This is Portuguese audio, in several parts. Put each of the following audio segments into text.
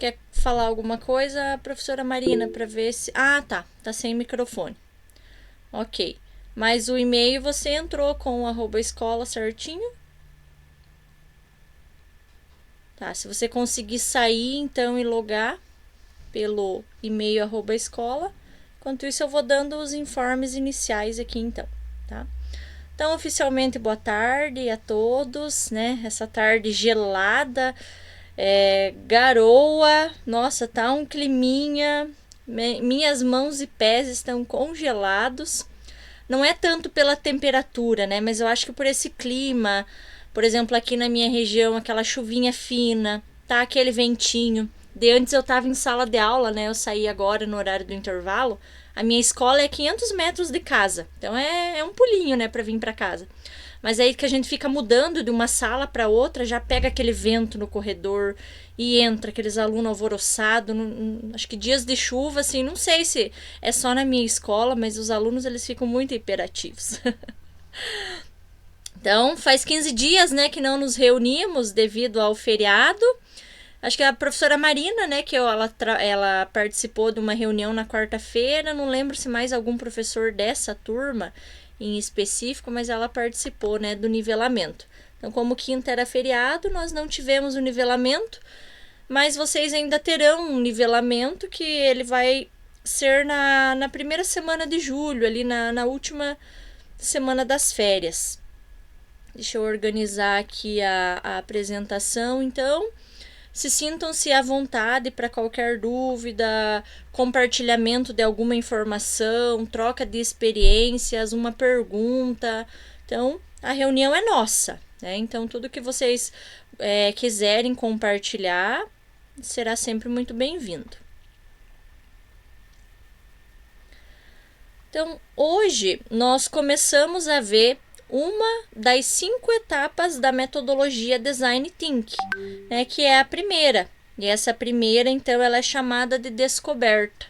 Quer falar alguma coisa, professora Marina, para ver se... Ah, tá sem microfone. Ok. Mas o e-mail você entrou com o @escola certinho? Tá, se você conseguir sair então e logar pelo e-mail @escola. Enquanto isso eu vou dando os informes iniciais aqui então, tá? Então, oficialmente, boa tarde a todos, né? Essa tarde gelada, garoa, nossa, tá um climinha, minhas mãos e pés estão congelados. Não é tanto pela temperatura, né? Mas eu acho que por esse clima, por exemplo, aqui na minha região, aquela chuvinha fina, tá aquele ventinho. De antes eu tava em sala de aula, né? Eu saí agora no horário do intervalo. A minha escola é 500 metros de casa. Então é um pulinho, né, pra vir pra casa. Mas aí que a gente fica mudando de uma sala para outra, já pega aquele vento no corredor e entra aqueles alunos alvoroçados. Acho que dias de chuva, assim, não sei se é só na minha escola, mas os alunos eles ficam muito hiperativos. Então, faz 15 dias, né, que não nos reunimos devido ao feriado. Acho que a professora Marina, né, que ela participou de uma reunião na quarta-feira, não lembro se mais algum professor dessa turma em específico, mas ela participou, né, do nivelamento. Então, como quinta era feriado, nós não tivemos o nivelamento, mas vocês ainda terão um nivelamento que ele vai ser na primeira semana de julho, ali na última semana das férias. Deixa eu organizar aqui a apresentação, então. Se sintam-se à vontade para qualquer dúvida, compartilhamento de alguma informação, troca de experiências, uma pergunta. Então, a reunião é nossa, né? Então, tudo que vocês quiserem compartilhar será sempre muito bem-vindo. Então, hoje nós começamos a ver uma das 5 etapas da metodologia Design Thinking, né, que é a primeira. E essa primeira, então, ela é chamada de descoberta.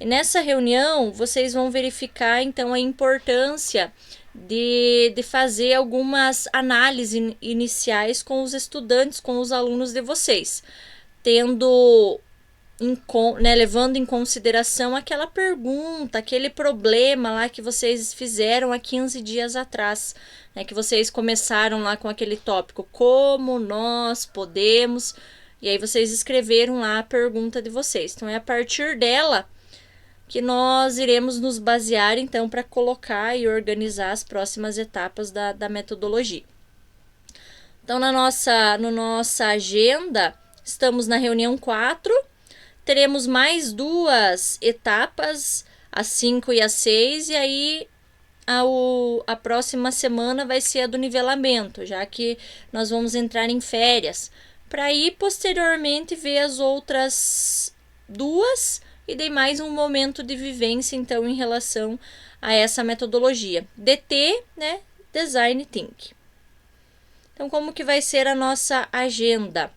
E nessa reunião, vocês vão verificar, então, a importância de fazer algumas análises iniciais com os estudantes, com os alunos de vocês, levando em consideração aquela pergunta, aquele problema lá que vocês fizeram há 15 dias atrás, né, que vocês começaram lá com aquele tópico, como nós podemos, e aí vocês escreveram lá a pergunta de vocês. Então, é a partir dela que nós iremos nos basear, então, para colocar e organizar as próximas etapas da metodologia. Então, na nossa agenda, estamos na reunião 4, teremos mais 2 etapas, a 5 e a 6, e aí a próxima semana vai ser a do nivelamento, já que nós vamos entrar em férias, para aí posteriormente ver as outras 2 e daí mais um momento de vivência, então, em relação a essa metodologia. DT, né, Design Thinking. Então, como que vai ser a nossa agenda?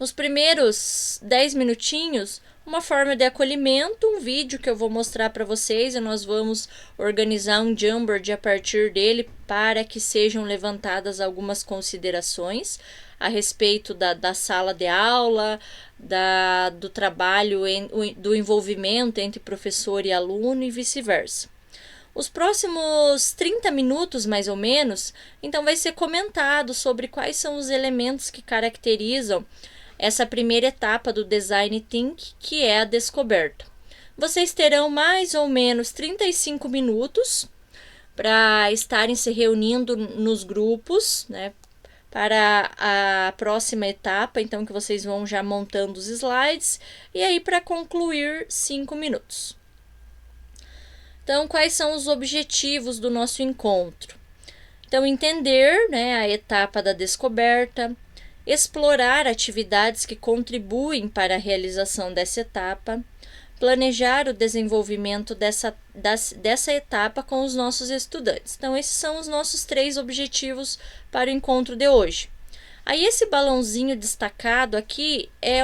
Nos primeiros 10 minutinhos, uma forma de acolhimento, um vídeo que eu vou mostrar para vocês, e nós vamos organizar um Jamboard a partir dele para que sejam levantadas algumas considerações a respeito da sala de aula, do trabalho, do envolvimento entre professor e aluno e vice-versa. Os próximos 30 minutos, mais ou menos, então vai ser comentado sobre quais são os elementos que caracterizam essa primeira etapa do Design Thinking, que é a descoberta. Vocês terão mais ou menos 35 minutos para estarem se reunindo nos grupos, né, para a próxima etapa, então que vocês vão já montando os slides, e aí para concluir 5 minutos. Então, quais são os objetivos do nosso encontro? Então, entender, né, a etapa da descoberta, explorar atividades que contribuem para a realização dessa etapa, planejar o desenvolvimento dessa etapa com os nossos estudantes. Então, esses são os nossos 3 objetivos para o encontro de hoje. Aí, esse balãozinho destacado aqui é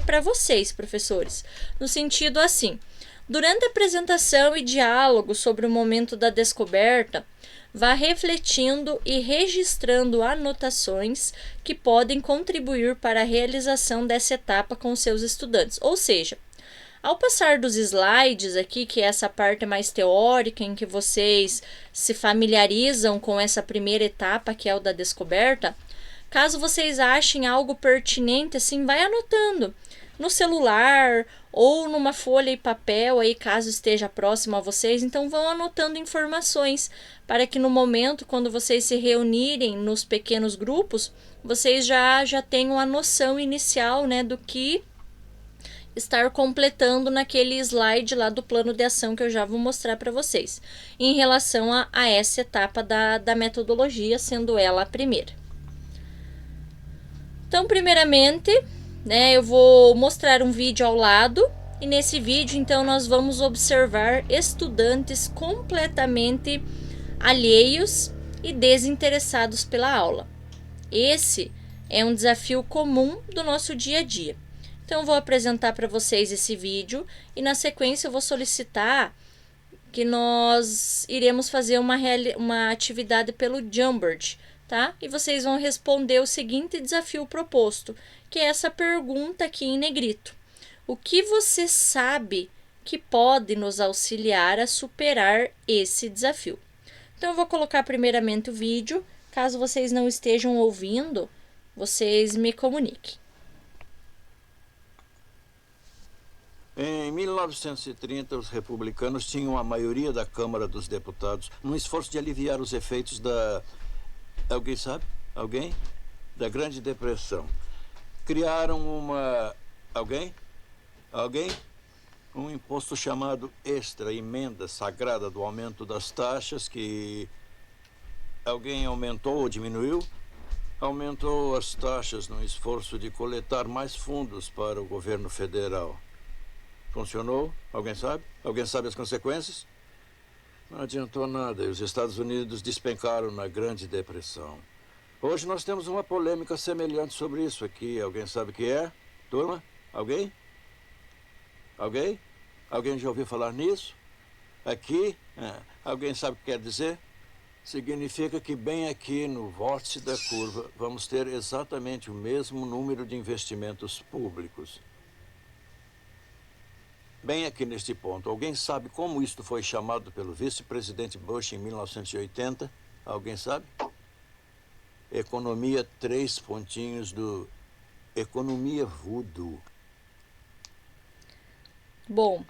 para vocês, professores, no sentido assim: Durante a apresentação e diálogo sobre o momento da descoberta, vá refletindo e registrando anotações que podem contribuir para a realização dessa etapa com seus estudantes. Ou seja, ao passar dos slides aqui, que é essa parte mais teórica, em que vocês se familiarizam com essa primeira etapa, que é o da descoberta, caso vocês achem algo pertinente, assim, vai anotando no celular ou numa folha e papel, aí caso esteja próximo a vocês. Então vão anotando informações para que no momento, quando vocês se reunirem nos pequenos grupos, vocês já tenham a noção inicial, né, do que estar completando naquele slide lá do plano de ação que eu já vou mostrar para vocês, em relação a essa etapa da metodologia, sendo ela a primeira. Então, primeiramente, né, eu vou mostrar um vídeo ao lado, e nesse vídeo, então, nós vamos observar estudantes completamente alheios e desinteressados pela aula. Esse é um desafio comum do nosso dia a dia. Então, eu vou apresentar para vocês esse vídeo e, na sequência, eu vou solicitar que nós iremos fazer uma atividade pelo Jamboard, tá? E vocês vão responder o seguinte desafio proposto, que é essa pergunta aqui em negrito. O que você sabe que pode nos auxiliar a superar esse desafio? Então, eu vou colocar primeiramente o vídeo. Caso vocês não estejam ouvindo, vocês me comuniquem. Em 1930, os republicanos tinham a maioria da Câmara dos Deputados num esforço de aliviar os efeitos da... Alguém sabe? Alguém? Da Grande Depressão. Criaram uma... Alguém? Alguém? Um imposto chamado extra, emenda sagrada do aumento das taxas que... Alguém aumentou ou diminuiu? Aumentou as taxas no esforço de coletar mais fundos para o governo federal. Funcionou? Alguém sabe? Alguém sabe as consequências? Não adiantou nada e os Estados Unidos despencaram na Grande Depressão. Hoje nós temos uma polêmica semelhante sobre isso aqui. Alguém sabe o que é? Turma? Alguém? Alguém? Alguém já ouviu falar nisso? Aqui? Alguém sabe o que quer dizer? Significa que bem aqui no vórtice da curva vamos ter exatamente o mesmo número de investimentos públicos. Bem aqui neste ponto, alguém sabe como isto foi chamado pelo vice-presidente Bush em 1980? Alguém sabe? Economia 3 pontinhos do... Economia voodoo. Bom,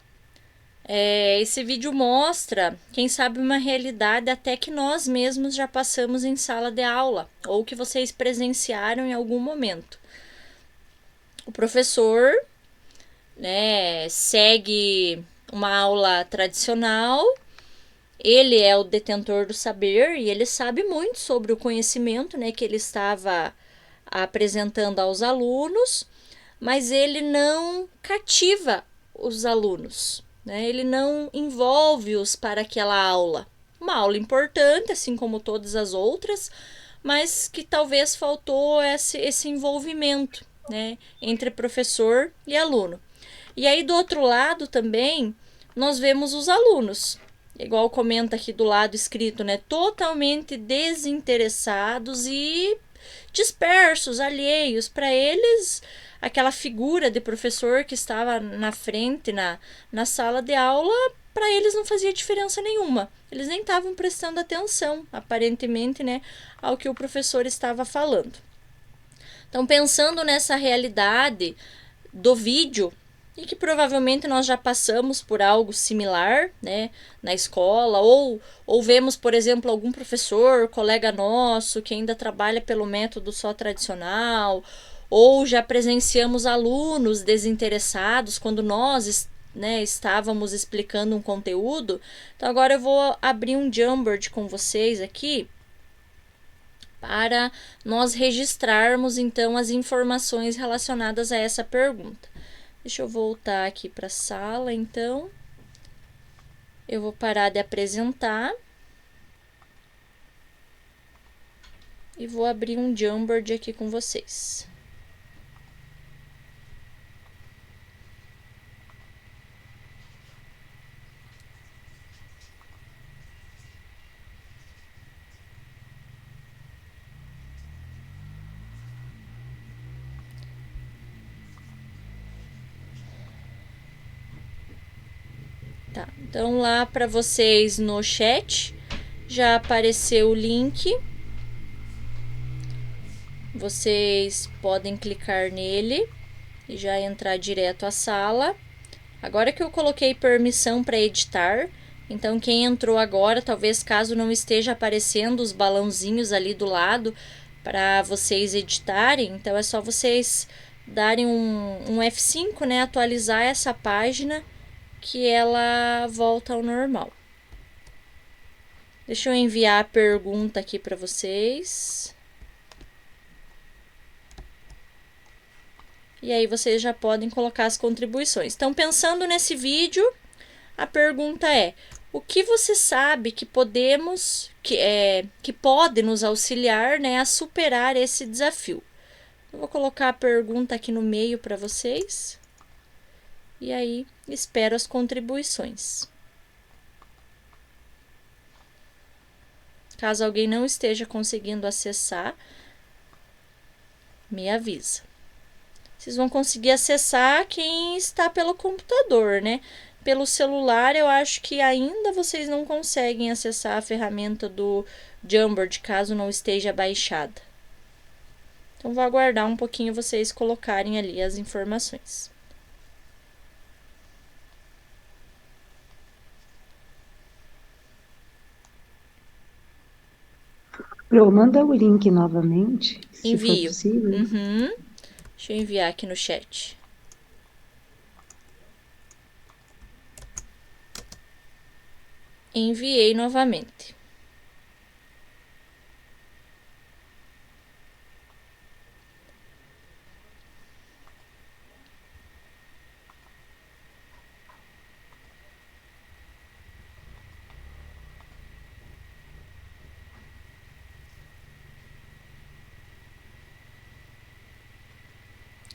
esse vídeo mostra, quem sabe, uma realidade até que nós mesmos já passamos em sala de aula, ou que vocês presenciaram em algum momento. O professor, né, segue uma aula tradicional, ele é o detentor do saber e ele sabe muito sobre o conhecimento, né, que ele estava apresentando aos alunos, mas ele não cativa os alunos, né, ele não envolve-os para aquela aula. Uma aula importante, assim como todas as outras, mas que talvez faltou esse envolvimento, né, entre professor e aluno. E aí, do outro lado também, nós vemos os alunos, igual comenta aqui do lado escrito, né, totalmente desinteressados e dispersos, alheios. Para eles, aquela figura de professor que estava na frente, na sala de aula, para eles não fazia diferença nenhuma. Eles nem estavam prestando atenção, aparentemente, né, ao que o professor estava falando. Então, pensando nessa realidade do vídeo, e que provavelmente nós já passamos por algo similar, né, na escola, ou vemos, por exemplo, algum professor, colega nosso, que ainda trabalha pelo método só tradicional, ou já presenciamos alunos desinteressados quando nós, né, estávamos explicando um conteúdo. Então, agora eu vou abrir um Jamboard com vocês aqui, para nós registrarmos, então, as informações relacionadas a essa pergunta. Deixa eu voltar aqui para a sala, então. Eu vou parar de apresentar. E vou abrir um Jamboard aqui com vocês. Tá, então lá para vocês no chat já apareceu o link. Vocês podem clicar nele e já entrar direto à sala. Agora que eu coloquei permissão para editar, então quem entrou agora, talvez caso não esteja aparecendo os balãozinhos ali do lado para vocês editarem, então é só vocês darem um F5, né, atualizar essa página que ela volta ao normal. Deixa eu enviar a pergunta aqui para vocês. E aí vocês já podem colocar as contribuições. Então, pensando nesse vídeo, a pergunta é: o que você sabe que que pode nos auxiliar, né, a superar esse desafio? Eu vou colocar a pergunta aqui no meio para vocês. E aí, espero as contribuições. Caso alguém não esteja conseguindo acessar, me avisa. Vocês vão conseguir acessar quem está pelo computador, né? Pelo celular, eu acho que ainda vocês não conseguem acessar a ferramenta do Jamboard, caso não esteja baixada. Então, vou aguardar um pouquinho vocês colocarem ali as informações. Pro, manda o link novamente, se Envio. for possível. Deixa eu enviar aqui no chat. Enviei novamente.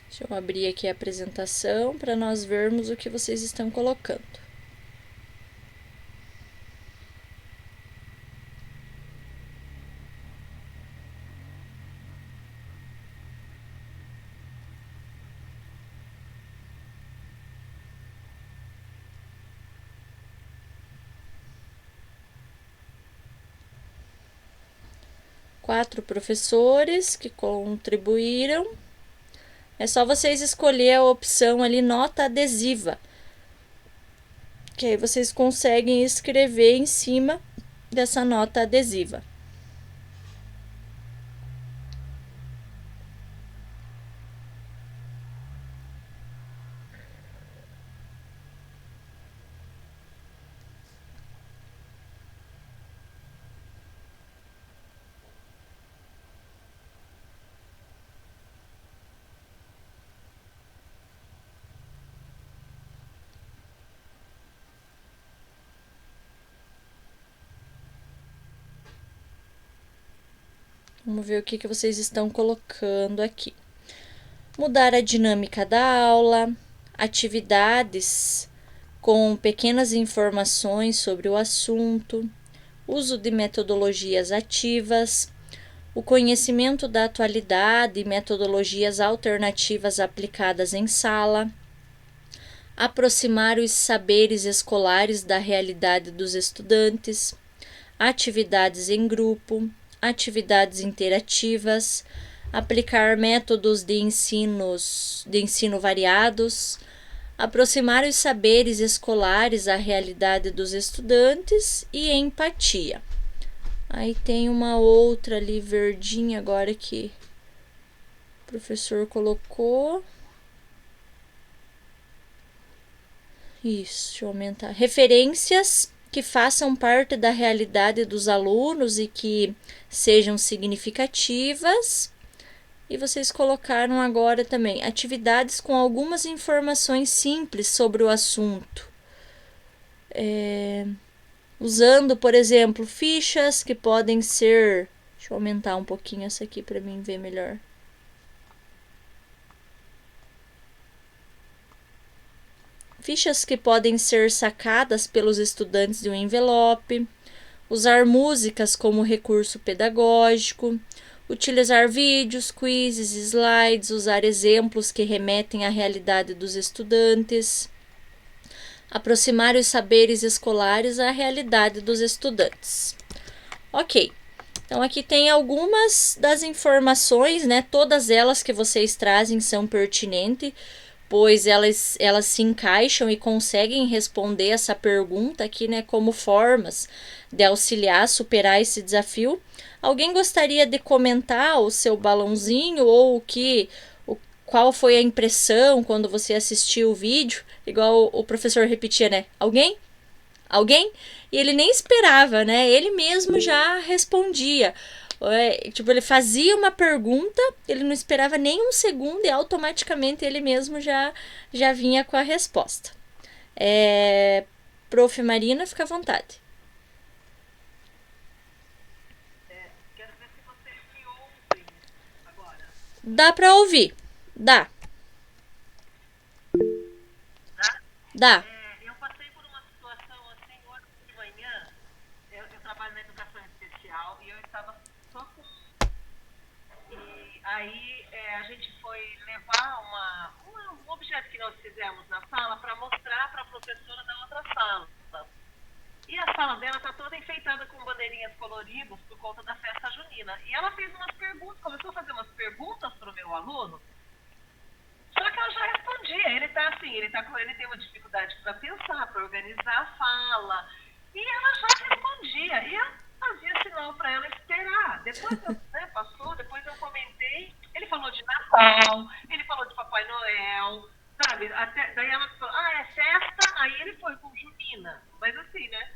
Deixa eu abrir aqui a apresentação para nós vermos o que vocês estão colocando. Quatro professores que contribuíram. É só vocês escolher a opção ali, nota adesiva. Que aí vocês conseguem escrever em cima dessa nota adesiva. Vamos ver o que vocês estão colocando aqui. Mudar a dinâmica da aula, atividades com pequenas informações sobre o assunto, uso de metodologias ativas, o conhecimento da atualidade e metodologias alternativas aplicadas em sala, aproximar os saberes escolares da realidade dos estudantes, atividades em grupo, atividades interativas, aplicar métodos de ensino variados, aproximar os saberes escolares à realidade dos estudantes e empatia. Aí tem uma outra ali verdinha agora que o professor colocou. Isso, deixa eu aumentar. Referências que façam parte da realidade dos alunos e que sejam significativas. E vocês colocaram agora também atividades com algumas informações simples sobre o assunto. Usando, por exemplo, fichas que podem ser... Deixa eu aumentar um pouquinho essa aqui para mim ver melhor. Fichas que podem ser sacadas pelos estudantes de um envelope, usar músicas como recurso pedagógico, utilizar vídeos, quizzes, slides, usar exemplos que remetem à realidade dos estudantes, aproximar os saberes escolares à realidade dos estudantes. Ok, então aqui tem algumas das informações, né? Todas elas que vocês trazem são pertinentes, pois elas se encaixam e conseguem responder essa pergunta aqui, né? Como formas de auxiliar a superar esse desafio. Alguém gostaria de comentar o seu balãozinho ou qual foi a impressão quando você assistiu o vídeo? Igual o professor repetia, né? Alguém? Alguém? E ele nem esperava, né? Ele mesmo já respondia. Tipo, ele fazia uma pergunta, ele não esperava nem um segundo e automaticamente ele mesmo já vinha com a resposta. Prof. Marina, fica à vontade. Quero ver se vocês me ouvem agora. Dá para ouvir? Dá. Dá. Eu passei por uma situação assim hoje de manhã. Eu trabalho na educação especial e eu estava só com. E aí a gente foi levar um objeto que nós fizemos na sala para mostrar para a professora da outra sala. E a sala dela está toda enfeitada com bandeirinhas coloridas por conta da festa junina. E ela fez umas perguntas, começou a fazer umas perguntas para o meu aluno. Só que eu já respondia. Ele tem uma dificuldade para pensar, para organizar a fala. E ela já respondia. E eu fazia sinal para ela esperar. Depois passou, depois eu comentei. Ele falou de Natal, ele falou de Papai Noel, sabe? Daí ela falou, é festa. Aí ele foi com Junina. Mas assim, né?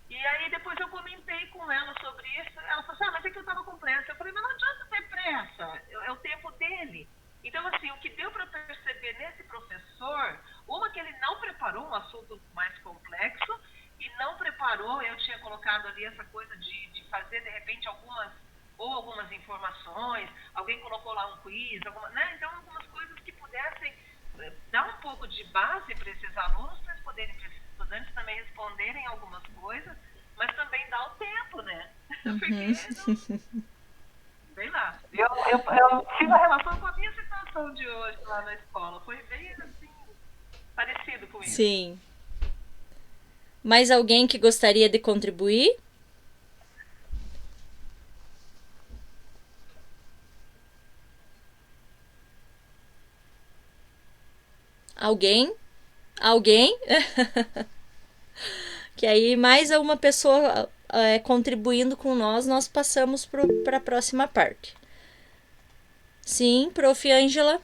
E aí depois eu comentei com ela sobre isso. Ela falou, mas é que eu estava com pressa. Eu falei, mas não adianta ter pressa. É o tempo dele. Então, assim, o que deu para perceber nesse professor, que ele não preparou um assunto mais complexo e não preparou, eu tinha colocado ali essa coisa de fazer, de repente, algumas informações, alguém colocou lá um quiz, então algumas coisas que pudessem dar um pouco de base para esses alunos, para esses estudantes também responderem algumas coisas, mas também dar o tempo, né? Porque sei lá. Eu tive a relação com a minha situação de hoje lá na escola. Foi bem assim, parecido com isso. Sim. Mais alguém que gostaria de contribuir? Alguém? Alguém? Que aí mais uma pessoa contribuindo com nós passamos para a próxima parte. Sim, Prof. Ângela.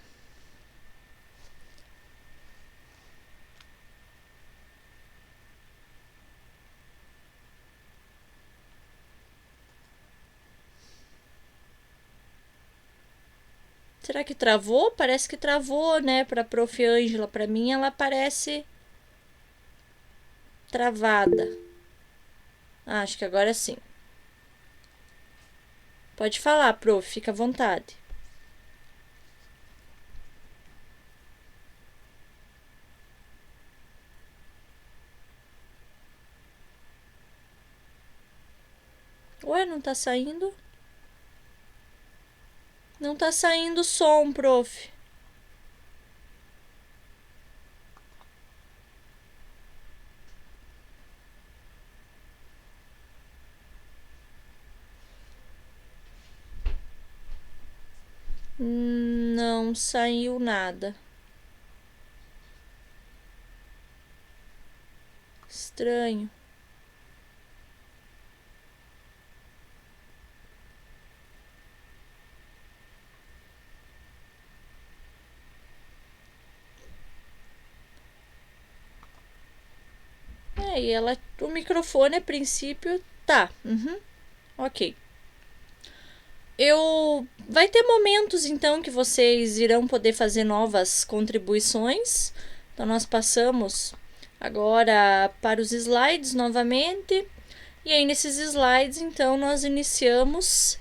Será que travou? Parece que travou, né? Para a Prof. Ângela. Para mim, ela parece travada. Acho que agora sim. Pode falar, Prof. Fica à vontade. Ué, não tá saindo? Não tá saindo som, Prof. Não saiu nada. Estranho. E o microfone a princípio tá. Ok. Vai ter momentos então que vocês irão poder fazer novas contribuições. Então nós passamos agora para os slides novamente. E aí nesses slides então nós iniciamos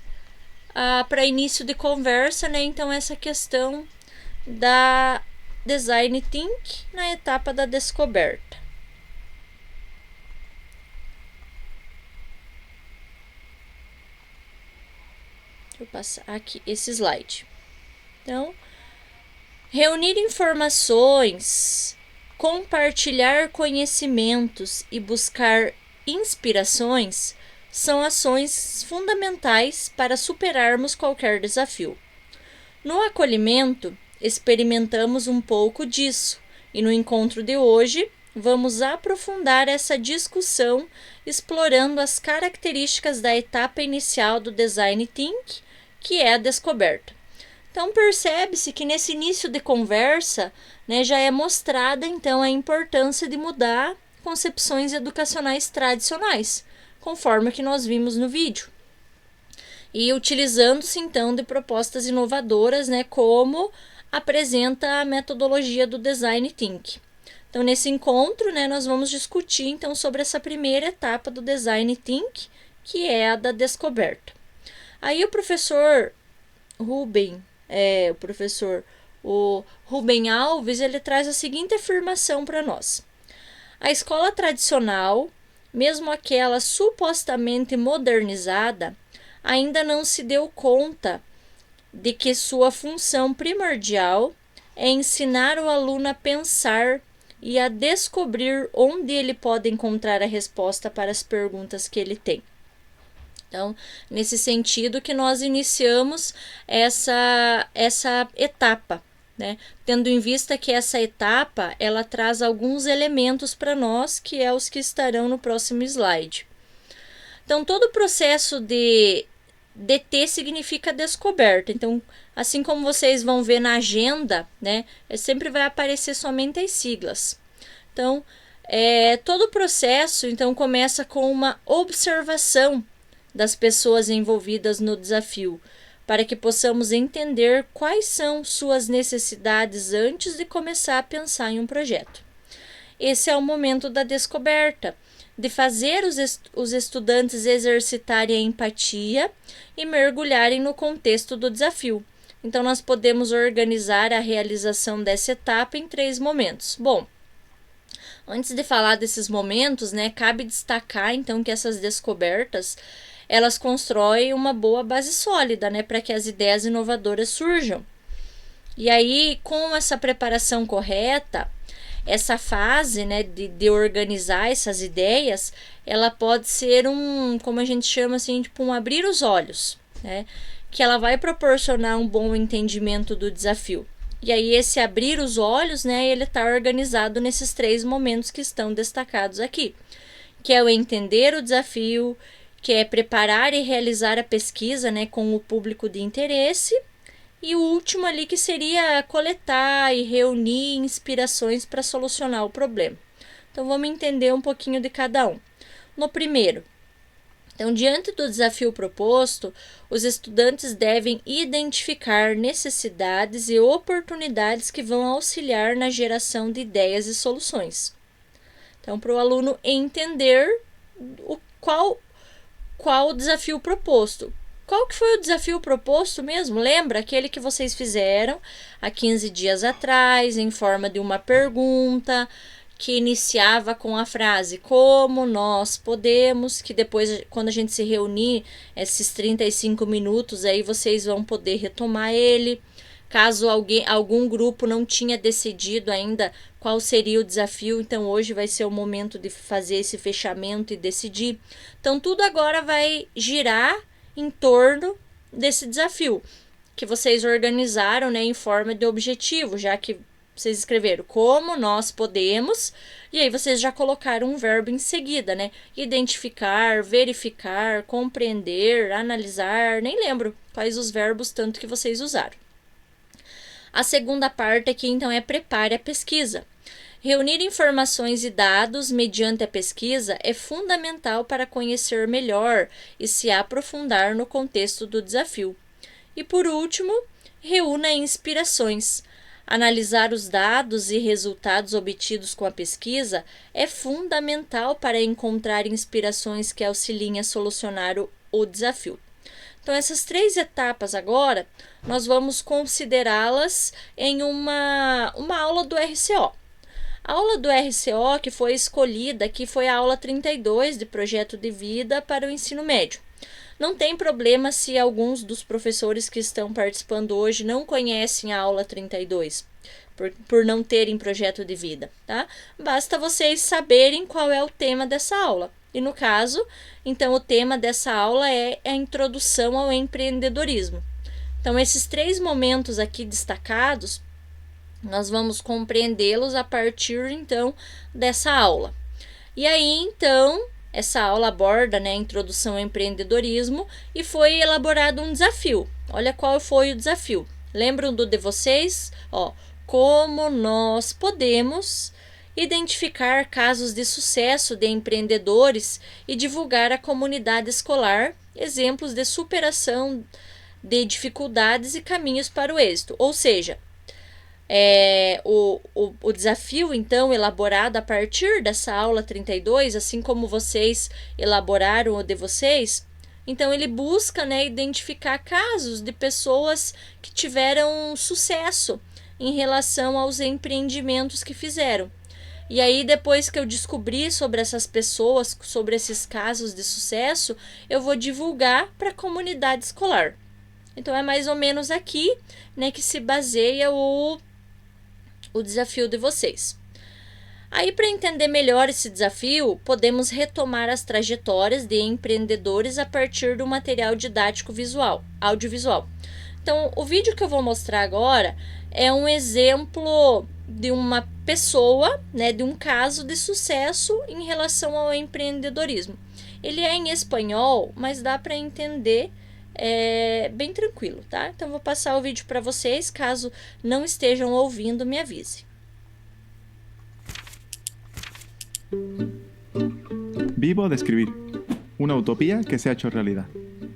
para início de conversa, né? Então essa questão da Design Think na etapa da descoberta. Vou passar aqui esse slide. Então, reunir informações Compartilhar conhecimentos e buscar inspirações são ações fundamentais para superarmos qualquer desafio. No acolhimento, experimentamos um pouco disso, e no encontro de hoje vamos aprofundar essa discussão explorando as características da etapa inicial do Design Thinking, que é a descoberta. Então percebe-se que nesse início de conversa, né, já é mostrada então a importância de mudar concepções educacionais tradicionais, conforme o que nós vimos no vídeo. E utilizando-se então de propostas inovadoras, né, como apresenta a metodologia do Design Thinking. Então, nesse encontro, né, nós vamos discutir então sobre essa primeira etapa do Design Thinking, que é a da descoberta. Aí o professor Rubem Alves, ele traz a seguinte afirmação para nós. A escola tradicional, mesmo aquela supostamente modernizada, ainda não se deu conta de que sua função primordial é ensinar o aluno a pensar e a descobrir onde ele pode encontrar a resposta para as perguntas que ele tem. Então, nesse sentido que nós iniciamos essa etapa, né? Tendo em vista que essa etapa, ela traz alguns elementos para nós, que é os que estarão no próximo slide. Então, todo o processo de DT significa descoberta. Então, assim como vocês vão ver na agenda, né, sempre vai aparecer somente as siglas. Então, todo o processo então começa com uma observação das pessoas envolvidas no desafio, para que possamos entender quais são suas necessidades antes de começar a pensar em um projeto. Esse é o momento da descoberta, de fazer os estudantes exercitarem a empatia e mergulharem no contexto do desafio. Então, nós podemos organizar a realização dessa etapa em 3 momentos. Bom, antes de falar desses momentos, né, cabe destacar, então, que essas descobertas, elas constroem uma boa base sólida, né, para que as ideias inovadoras surjam. E aí, com essa preparação correta, essa fase, né, de organizar essas ideias, ela pode ser como a gente chama assim, tipo um abrir os olhos, né, que ela vai proporcionar um bom entendimento do desafio. E aí esse abrir os olhos, né, ele está organizado nesses 3 momentos que estão destacados aqui, que é o entender o desafio, que é preparar e realizar a pesquisa, né, com o público de interesse, e o último ali que seria coletar e reunir inspirações para solucionar o problema. Então vamos entender um pouquinho de cada um. No primeiro, então, diante do desafio proposto, os estudantes devem identificar necessidades e oportunidades que vão auxiliar na geração de ideias e soluções. Então, para o aluno entender qual o desafio proposto. Qual que foi o desafio proposto mesmo? Lembra aquele que vocês fizeram há 15 dias atrás, em forma de uma pergunta, que iniciava com a frase como nós podemos, que depois, quando a gente se reunir, esses 35 minutos aí vocês vão poder retomar ele. Caso algum grupo não tinha decidido ainda qual seria o desafio, então hoje vai ser o momento de fazer esse fechamento e decidir. Então tudo agora vai girar em torno desse desafio que vocês organizaram, né, em forma de objetivo, já que vocês escreveram como nós podemos, e aí vocês já colocaram um verbo em seguida, né? Identificar, verificar, compreender, analisar, nem lembro quais os verbos tanto que vocês usaram. A segunda parte aqui, então, é prepare a pesquisa. Reunir informações e dados mediante a pesquisa é fundamental para conhecer melhor e se aprofundar no contexto do desafio. E por último, reúna inspirações. Analisar os dados e resultados obtidos com a pesquisa é fundamental para encontrar inspirações que auxiliem a solucionar o desafio. Então, essas 3 etapas agora, nós vamos considerá-las em uma aula do RCO. A aula do RCO que foi escolhida aqui foi a aula 32 de Projeto de Vida para o Ensino Médio. Não tem problema se alguns dos professores que estão participando hoje não conhecem a aula 32. por não terem projeto de vida, tá? Basta vocês saberem qual é o tema dessa aula. E no caso, então o tema dessa aula é a introdução ao empreendedorismo. Então esses 3 momentos aqui destacados, nós vamos compreendê-los a partir então dessa aula. E aí então, essa aula aborda, né, a introdução ao empreendedorismo e foi elaborado um desafio. Olha qual foi o desafio. Lembram do de vocês? Como nós podemos identificar casos de sucesso de empreendedores e divulgar à comunidade escolar exemplos de superação de dificuldades e caminhos para o êxito. Ou seja, o desafio, então, elaborado a partir dessa aula 32, assim como vocês elaboraram o de vocês, então ele busca, né, identificar casos de pessoas que tiveram sucesso em relação aos empreendimentos que fizeram. E aí, depois que eu descobrir sobre essas pessoas, sobre esses casos de sucesso, eu vou divulgar para a comunidade escolar. Então, é mais ou menos aqui, né, que se baseia o desafio de vocês. Aí, para entender melhor esse desafio, podemos retomar as trajetórias de empreendedores a partir do material didático audiovisual. Então, o vídeo que eu vou mostrar agora é um exemplo de uma pessoa, né, de um caso de sucesso em relação ao empreendedorismo. Ele é em espanhol, mas dá para entender bem tranquilo, tá? Então, vou passar o vídeo para vocês, caso não estejam ouvindo, me avise. Vivo de escribir. Una utopía que se ha hecho realidad.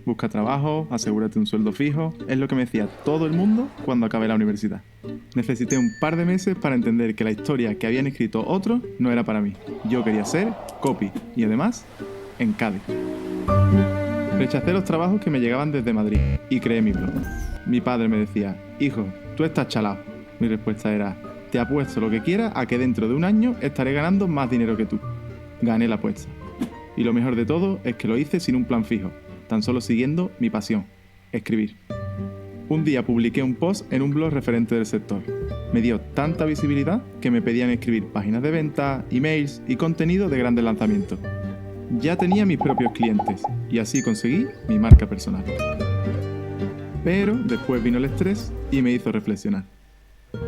Busca trabajo, asegúrate un sueldo fijo, es lo que me decía todo el mundo cuando acabé la universidad. Necesité un par de meses para entender que la historia que habían escrito otros no era para mí. Yo quería ser copy y además en Cádiz. Rechacé los trabajos que me llegaban desde Madrid y creé mi blog. Mi padre me decía, hijo, tú estás chalao. Mi respuesta era, te apuesto lo que quieras a que dentro de un año estaré ganando más dinero que tú. Gané la apuesta. Y lo mejor de todo es que lo hice sin un plan fijo, tan solo siguiendo mi pasión, escribir. Un día publiqué un post en un blog referente del sector. Me dio tanta visibilidad que me pedían escribir páginas de venta, emails y contenido de grandes lanzamientos. Ya tenía mis propios clientes y así conseguí mi marca personal. Pero después vino el estrés y me hizo reflexionar.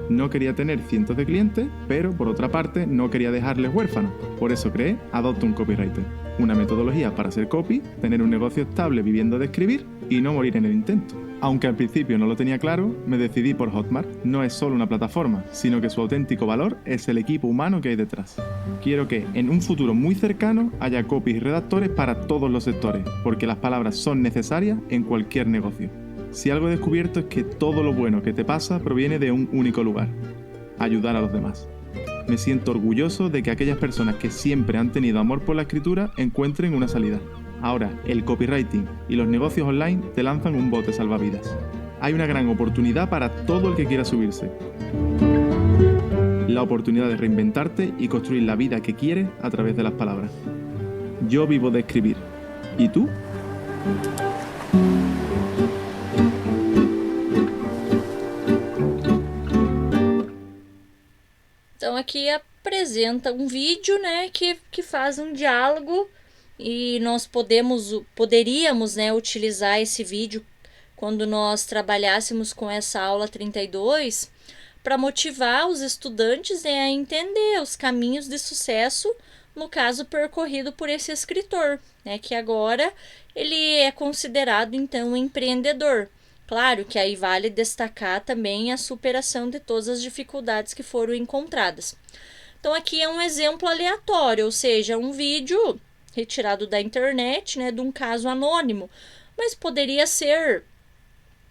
No quería tener cientos de clientes, pero por otra parte no quería dejarles huérfanos. Por eso creé Adopta un Copywriter, una metodología para ser copy, tener un negocio estable viviendo de escribir y no morir en el intento. Aunque al principio no lo tenía claro, me decidí por Hotmart. No es solo una plataforma, sino que su auténtico valor es el equipo humano que hay detrás. Quiero que en un futuro muy cercano haya copies y redactores para todos los sectores, porque las palabras son necesarias en cualquier negocio. Si algo he descubierto es que todo lo bueno que te pasa proviene de un único lugar: ayudar a los demás. Me siento orgulloso de que aquellas personas que siempre han tenido amor por la escritura encuentren una salida. Ahora, el copywriting y los negocios online te lanzan un bote salvavidas. Hay una gran oportunidad para todo el que quiera subirse. La oportunidad de reinventarte y construir la vida que quieres a través de las palabras. Yo vivo de escribir. ¿Y tú? Então, aqui apresenta um vídeo, né, que faz um diálogo e nós poderíamos, né, utilizar esse vídeo quando nós trabalhássemos com essa aula 32 para motivar os estudantes, né, a entender os caminhos de sucesso, no caso percorrido por esse escritor, né, que agora ele é considerado então um empreendedor. Claro que aí vale destacar também a superação de todas as dificuldades que foram encontradas. Então aqui é um exemplo aleatório, ou seja, um vídeo retirado da internet, né, de um caso anônimo, mas poderia ser,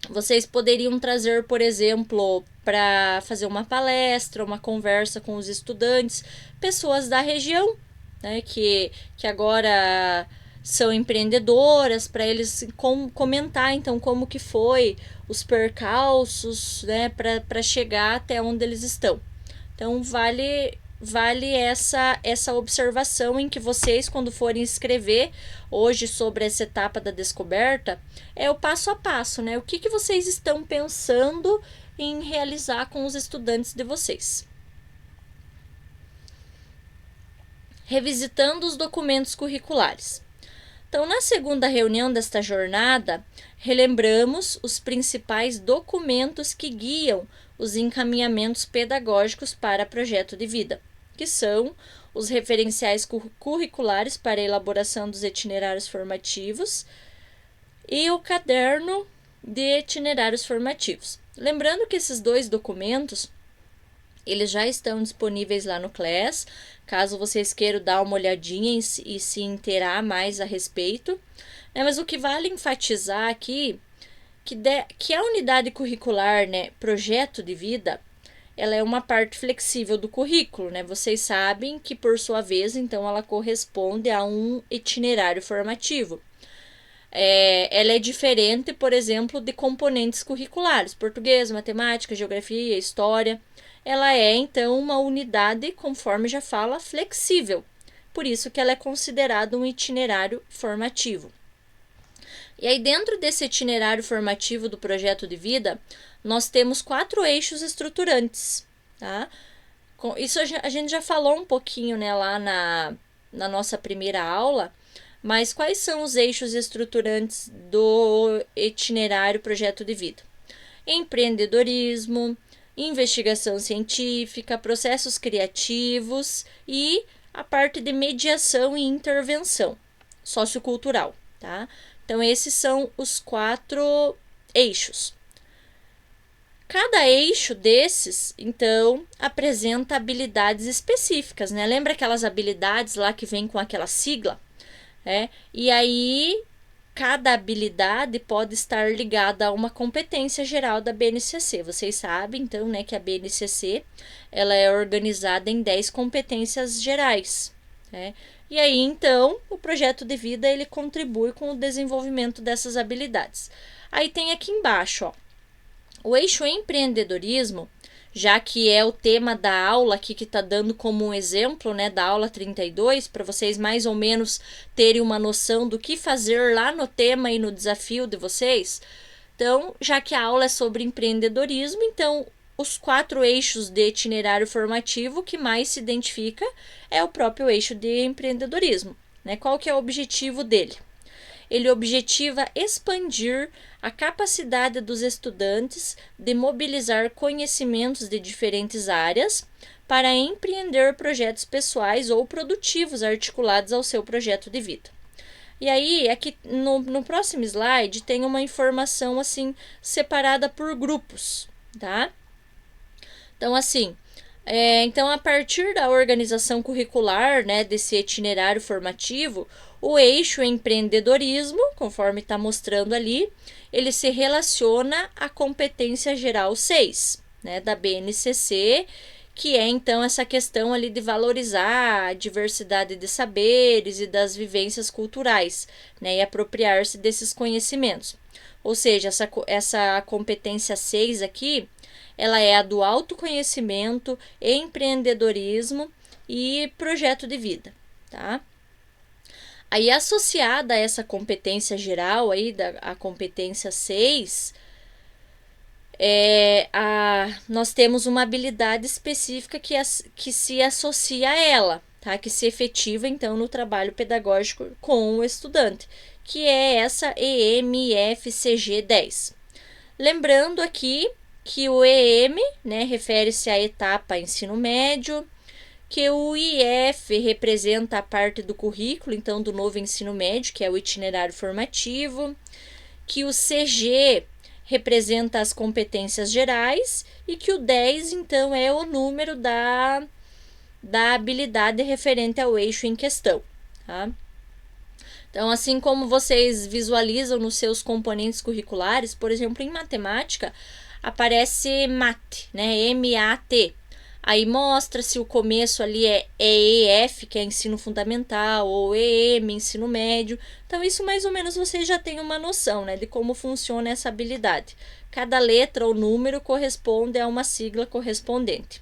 vocês poderiam trazer, por exemplo, para fazer uma palestra, uma conversa com os estudantes, pessoas da região, né, que agora são empreendedoras, para eles comentar então como que foi os percalços, né, para chegar até onde eles estão. Então vale essa observação em que vocês, quando forem escrever hoje sobre essa etapa da descoberta, é o passo a passo, né? O que vocês estão pensando em realizar com os estudantes de vocês. Revisitando os documentos curriculares. Então, na segunda reunião desta jornada, relembramos os principais documentos que guiam os encaminhamentos pedagógicos para projeto de vida, que são os referenciais curriculares para a elaboração dos itinerários formativos e o caderno de itinerários formativos. Lembrando que esses dois documentos, eles já estão disponíveis lá no CLES, caso vocês queiram dar uma olhadinha e se inteirar mais a respeito. Mas o que vale enfatizar aqui, que a unidade curricular, projeto de vida, ela é uma parte flexível do currículo, Vocês sabem que, por sua vez, então, ela corresponde a um itinerário formativo. Ela é diferente, por exemplo, de componentes curriculares, português, matemática, geografia, história. Ela é, então, uma unidade, conforme já fala, flexível. Por isso que ela é considerada um itinerário formativo. E aí, dentro desse itinerário formativo do projeto de vida, nós temos 4 eixos estruturantes, tá? Isso a gente já falou um pouquinho, lá na nossa primeira aula, mas quais são os eixos estruturantes do itinerário projeto de vida? Empreendedorismo, investigação científica, processos criativos e a parte de mediação e intervenção sociocultural, tá? Então, esses são os 4 eixos. Cada eixo desses, então, apresenta habilidades específicas, Lembra aquelas habilidades lá que vem com aquela sigla? E aí, cada habilidade pode estar ligada a uma competência geral da BNCC. Vocês sabem, então, que a BNCC ela é organizada em 10 competências gerais, E aí, então, o projeto de vida ele contribui com o desenvolvimento dessas habilidades. Aí tem aqui embaixo, o eixo empreendedorismo, já que é o tema da aula aqui que está dando como um exemplo, da aula 32, para vocês mais ou menos terem uma noção do que fazer lá no tema e no desafio de vocês. Então, já que a aula é sobre empreendedorismo, então, os 4 eixos de itinerário formativo que mais se identifica é o próprio eixo de empreendedorismo. Qual que é o objetivo dele? Ele objetiva expandir a capacidade dos estudantes de mobilizar conhecimentos de diferentes áreas para empreender projetos pessoais ou produtivos articulados ao seu projeto de vida. E aí, aqui no próximo slide, tem uma informação assim separada por grupos, tá? Então, assim, então, a partir da organização curricular, desse itinerário formativo, o eixo empreendedorismo, conforme está mostrando ali, ele se relaciona à competência geral 6, da BNCC, que é, então, essa questão ali de valorizar a diversidade de saberes e das vivências culturais, e apropriar-se desses conhecimentos. Ou seja, essa competência 6 aqui, ela é a do autoconhecimento, empreendedorismo e projeto de vida, tá? Aí, associada a essa competência geral, aí, a competência 6, nós temos uma habilidade específica que se associa a ela, tá? Que se efetiva, então, no trabalho pedagógico com o estudante, que é essa EMFCG 10. Lembrando aqui que o EM, refere-se à etapa ensino médio, que o IF representa a parte do currículo, então, do novo ensino médio, que é o itinerário formativo, que o CG representa as competências gerais e que o 10, então, é o número da habilidade referente ao eixo em questão, tá? Então, assim como vocês visualizam nos seus componentes curriculares, por exemplo, em matemática, aparece MAT, M-A-T. Aí mostra se o começo ali é EF, que é ensino fundamental, ou EM, ensino médio. Então, isso mais ou menos vocês já têm uma noção, de como funciona essa habilidade. Cada letra ou número corresponde a uma sigla correspondente.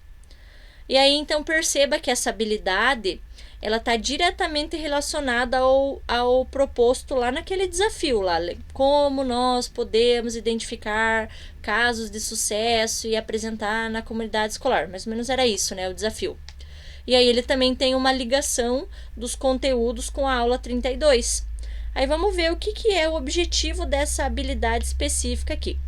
E aí, então, perceba que essa habilidade, ela está diretamente relacionada ao proposto lá naquele desafio lá, como nós podemos identificar casos de sucesso e apresentar na comunidade escolar, mais ou menos era isso, né, o desafio. E aí ele também tem uma ligação dos conteúdos com a aula 32. Aí vamos ver o que é o objetivo dessa habilidade específica aqui.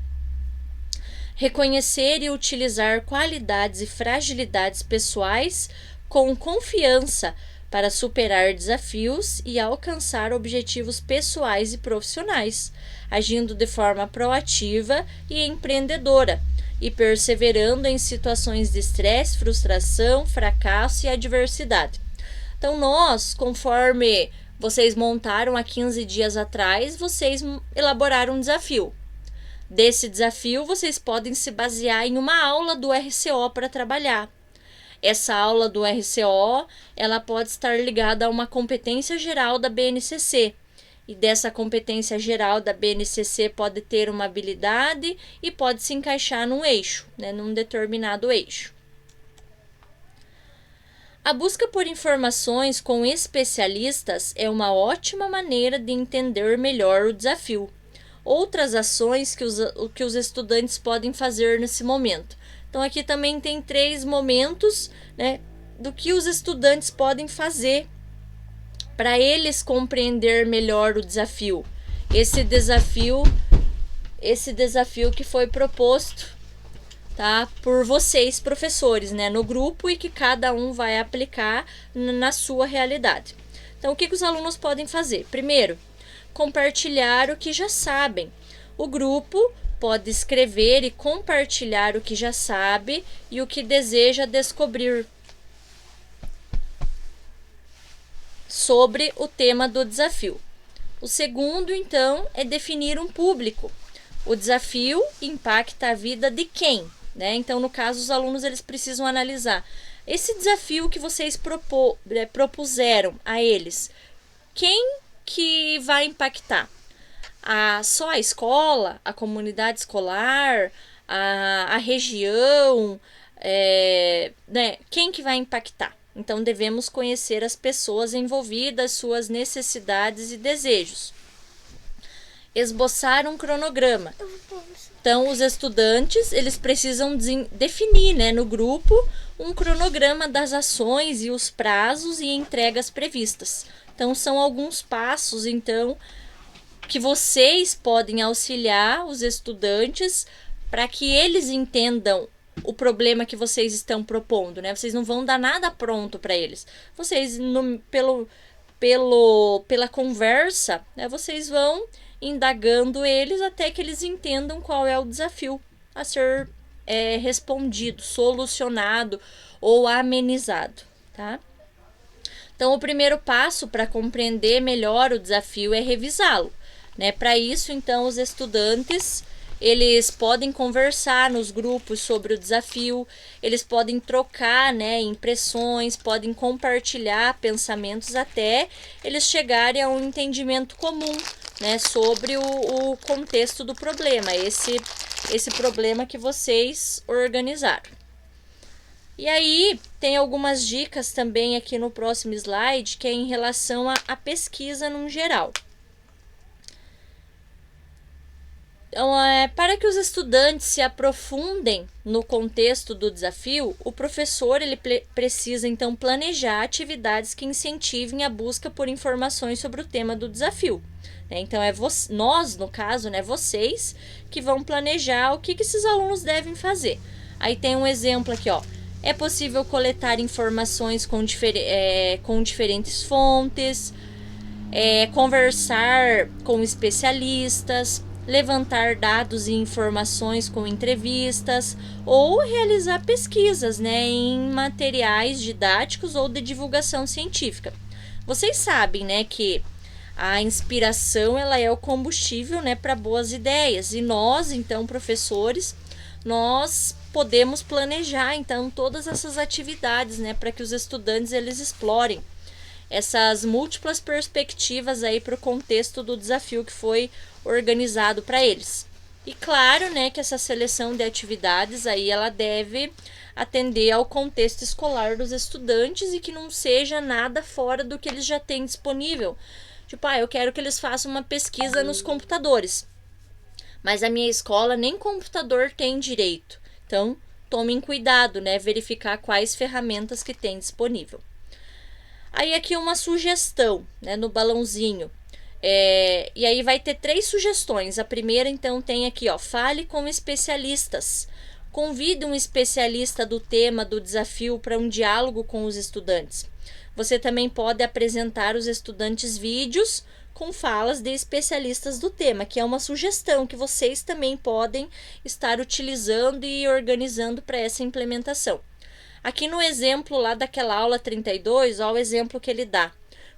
Reconhecer e utilizar qualidades e fragilidades pessoais com confiança para superar desafios e alcançar objetivos pessoais e profissionais, agindo de forma proativa e empreendedora e perseverando em situações de estresse, frustração, fracasso e adversidade. Então, conforme vocês montaram há 15 dias atrás, vocês elaboraram um desafio. Desse desafio, vocês podem se basear em uma aula do RCO para trabalhar. Essa aula do RCO, ela pode estar ligada a uma competência geral da BNCC. E dessa competência geral da BNCC pode ter uma habilidade e pode se encaixar num eixo, né, num determinado eixo. A busca por informações com especialistas é uma ótima maneira de entender melhor o desafio. Outras ações que os estudantes podem fazer nesse momento. Então, aqui também tem 3 momentos, né, do que os estudantes podem fazer para eles compreender melhor o desafio. Esse desafio que foi proposto, tá, por vocês, professores, né, no grupo e que cada um vai aplicar na sua realidade. Então, o que os alunos podem fazer? Primeiro, compartilhar o que já sabem. O grupo pode escrever e compartilhar o que já sabe e o que deseja descobrir sobre o tema do desafio. O segundo, então, é definir um público. O desafio impacta a vida de quem, né? Então, no caso, os alunos eles precisam analisar esse desafio que vocês propuseram a eles. Quem que vai impactar? Só a escola, a comunidade escolar, a região, né? Quem que vai impactar? Então, devemos conhecer as pessoas envolvidas, suas necessidades e desejos. Esboçar um cronograma. Então, os estudantes, eles precisam definir, né, no grupo, um cronograma das ações e os prazos e entregas previstas. Então, são alguns passos, então, que vocês podem auxiliar os estudantes para que eles entendam o problema que vocês estão propondo, né? Vocês não vão dar nada pronto para eles. Vocês, pela conversa, né, vocês vão indagando eles até que eles entendam qual é o desafio a ser respondido, solucionado ou amenizado, tá? Então, o primeiro passo para compreender melhor o desafio é revisá-lo, né? Para isso, então, os estudantes eles podem conversar nos grupos sobre o desafio, eles podem trocar, né, impressões, podem compartilhar pensamentos até eles chegarem a um entendimento comum, né, sobre o contexto do problema, esse problema que vocês organizaram. E aí, tem algumas dicas também aqui no próximo slide, que é em relação à pesquisa no geral. Então, para que os estudantes se aprofundem no contexto do desafio, o professor ele precisa, então, planejar atividades que incentivem a busca por informações sobre o tema do desafio. Então, nós, no caso, né, vocês, que vão planejar o que esses alunos devem fazer. Aí tem um exemplo aqui, ó. É possível coletar informações com diferentes fontes, conversar com especialistas, levantar dados e informações com entrevistas ou realizar pesquisas, né, em materiais didáticos ou de divulgação científica. Vocês sabem, né, que a inspiração ela é o combustível, né, para boas ideias e nós, então, professores, nós podemos planejar, então, todas essas atividades, né, para que os estudantes eles explorem essas múltiplas perspectivas aí para o contexto do desafio que foi organizado para eles. E claro, né, que essa seleção de atividades aí ela deve atender ao contexto escolar dos estudantes e que não seja nada fora do que eles já têm disponível. Tipo, eu quero que eles façam uma pesquisa nos computadores, mas a minha escola nem computador tem direito. Então, tomem cuidado, né, verificar quais ferramentas que tem disponível. Aí aqui uma sugestão, né, no balãozinho. E aí vai ter 3 sugestões. A primeira, então, tem aqui, fale com especialistas. Convide um especialista do tema do desafio para um diálogo com os estudantes. Você também pode apresentar aos estudantes vídeos com falas de especialistas do tema, que é uma sugestão que vocês também podem estar utilizando e organizando para essa implementação. Aqui no exemplo lá daquela aula 32, o exemplo que ele dá.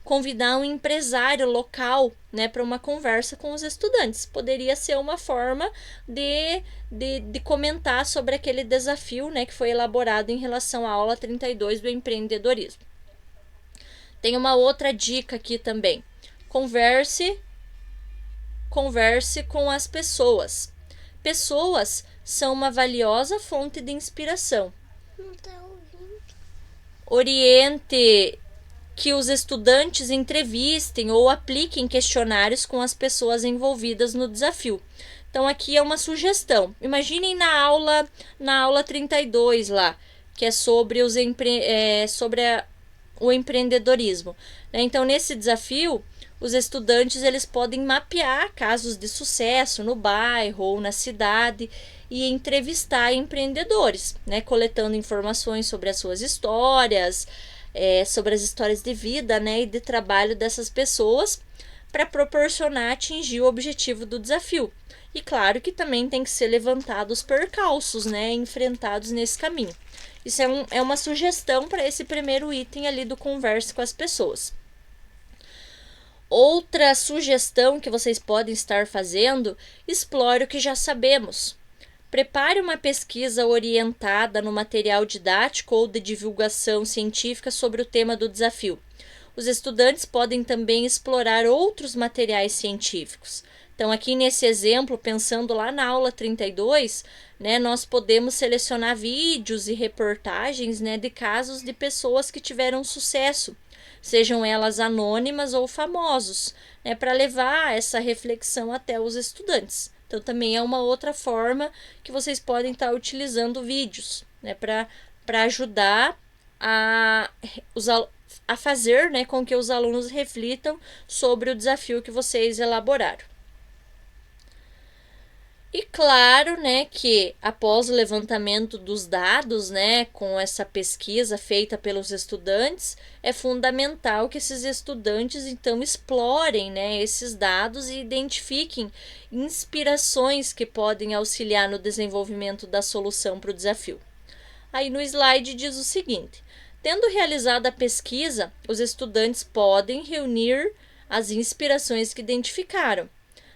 Convidar um empresário local, né, para uma conversa com os estudantes. Poderia ser uma forma de comentar sobre aquele desafio, né, que foi elaborado em relação à aula 32 do empreendedorismo. Tem uma outra dica aqui também. Converse com as pessoas. Pessoas são uma valiosa fonte de inspiração. Não tá ouvindo. Oriente que os estudantes entrevistem ou apliquem questionários com as pessoas envolvidas no desafio. Então, aqui é uma sugestão. Imaginem na aula 32 lá, que é sobre o empreendedorismo. Então, nesse desafio, os estudantes eles podem mapear casos de sucesso no bairro ou na cidade e entrevistar empreendedores, né, coletando informações sobre as suas histórias, sobre as histórias de vida, né, e de trabalho dessas pessoas para proporcionar atingir o objetivo do desafio. E claro que também tem que ser levantados percalços, né, enfrentados nesse caminho. Isso é uma sugestão para esse primeiro item ali do converse com as pessoas. Outra sugestão que vocês podem estar fazendo, explore o que já sabemos. Prepare uma pesquisa orientada no material didático ou de divulgação científica sobre o tema do desafio. Os estudantes podem também explorar outros materiais científicos. Então, aqui nesse exemplo, pensando lá na aula 32, né, nós podemos selecionar vídeos e reportagens, né, de casos de pessoas que tiveram sucesso, sejam elas anônimas ou famosos, né, para levar essa reflexão até os estudantes. Então, também é uma outra forma que vocês podem estar utilizando vídeos, né, para ajudar a fazer, né, com que os alunos reflitam sobre o desafio que vocês elaboraram. E claro, né, que após o levantamento dos dados, né, com essa pesquisa feita pelos estudantes, é fundamental que esses estudantes então explorem, né, esses dados e identifiquem inspirações que podem auxiliar no desenvolvimento da solução para o desafio. Aí no slide diz o seguinte: tendo realizado a pesquisa, os estudantes podem reunir as inspirações que identificaram.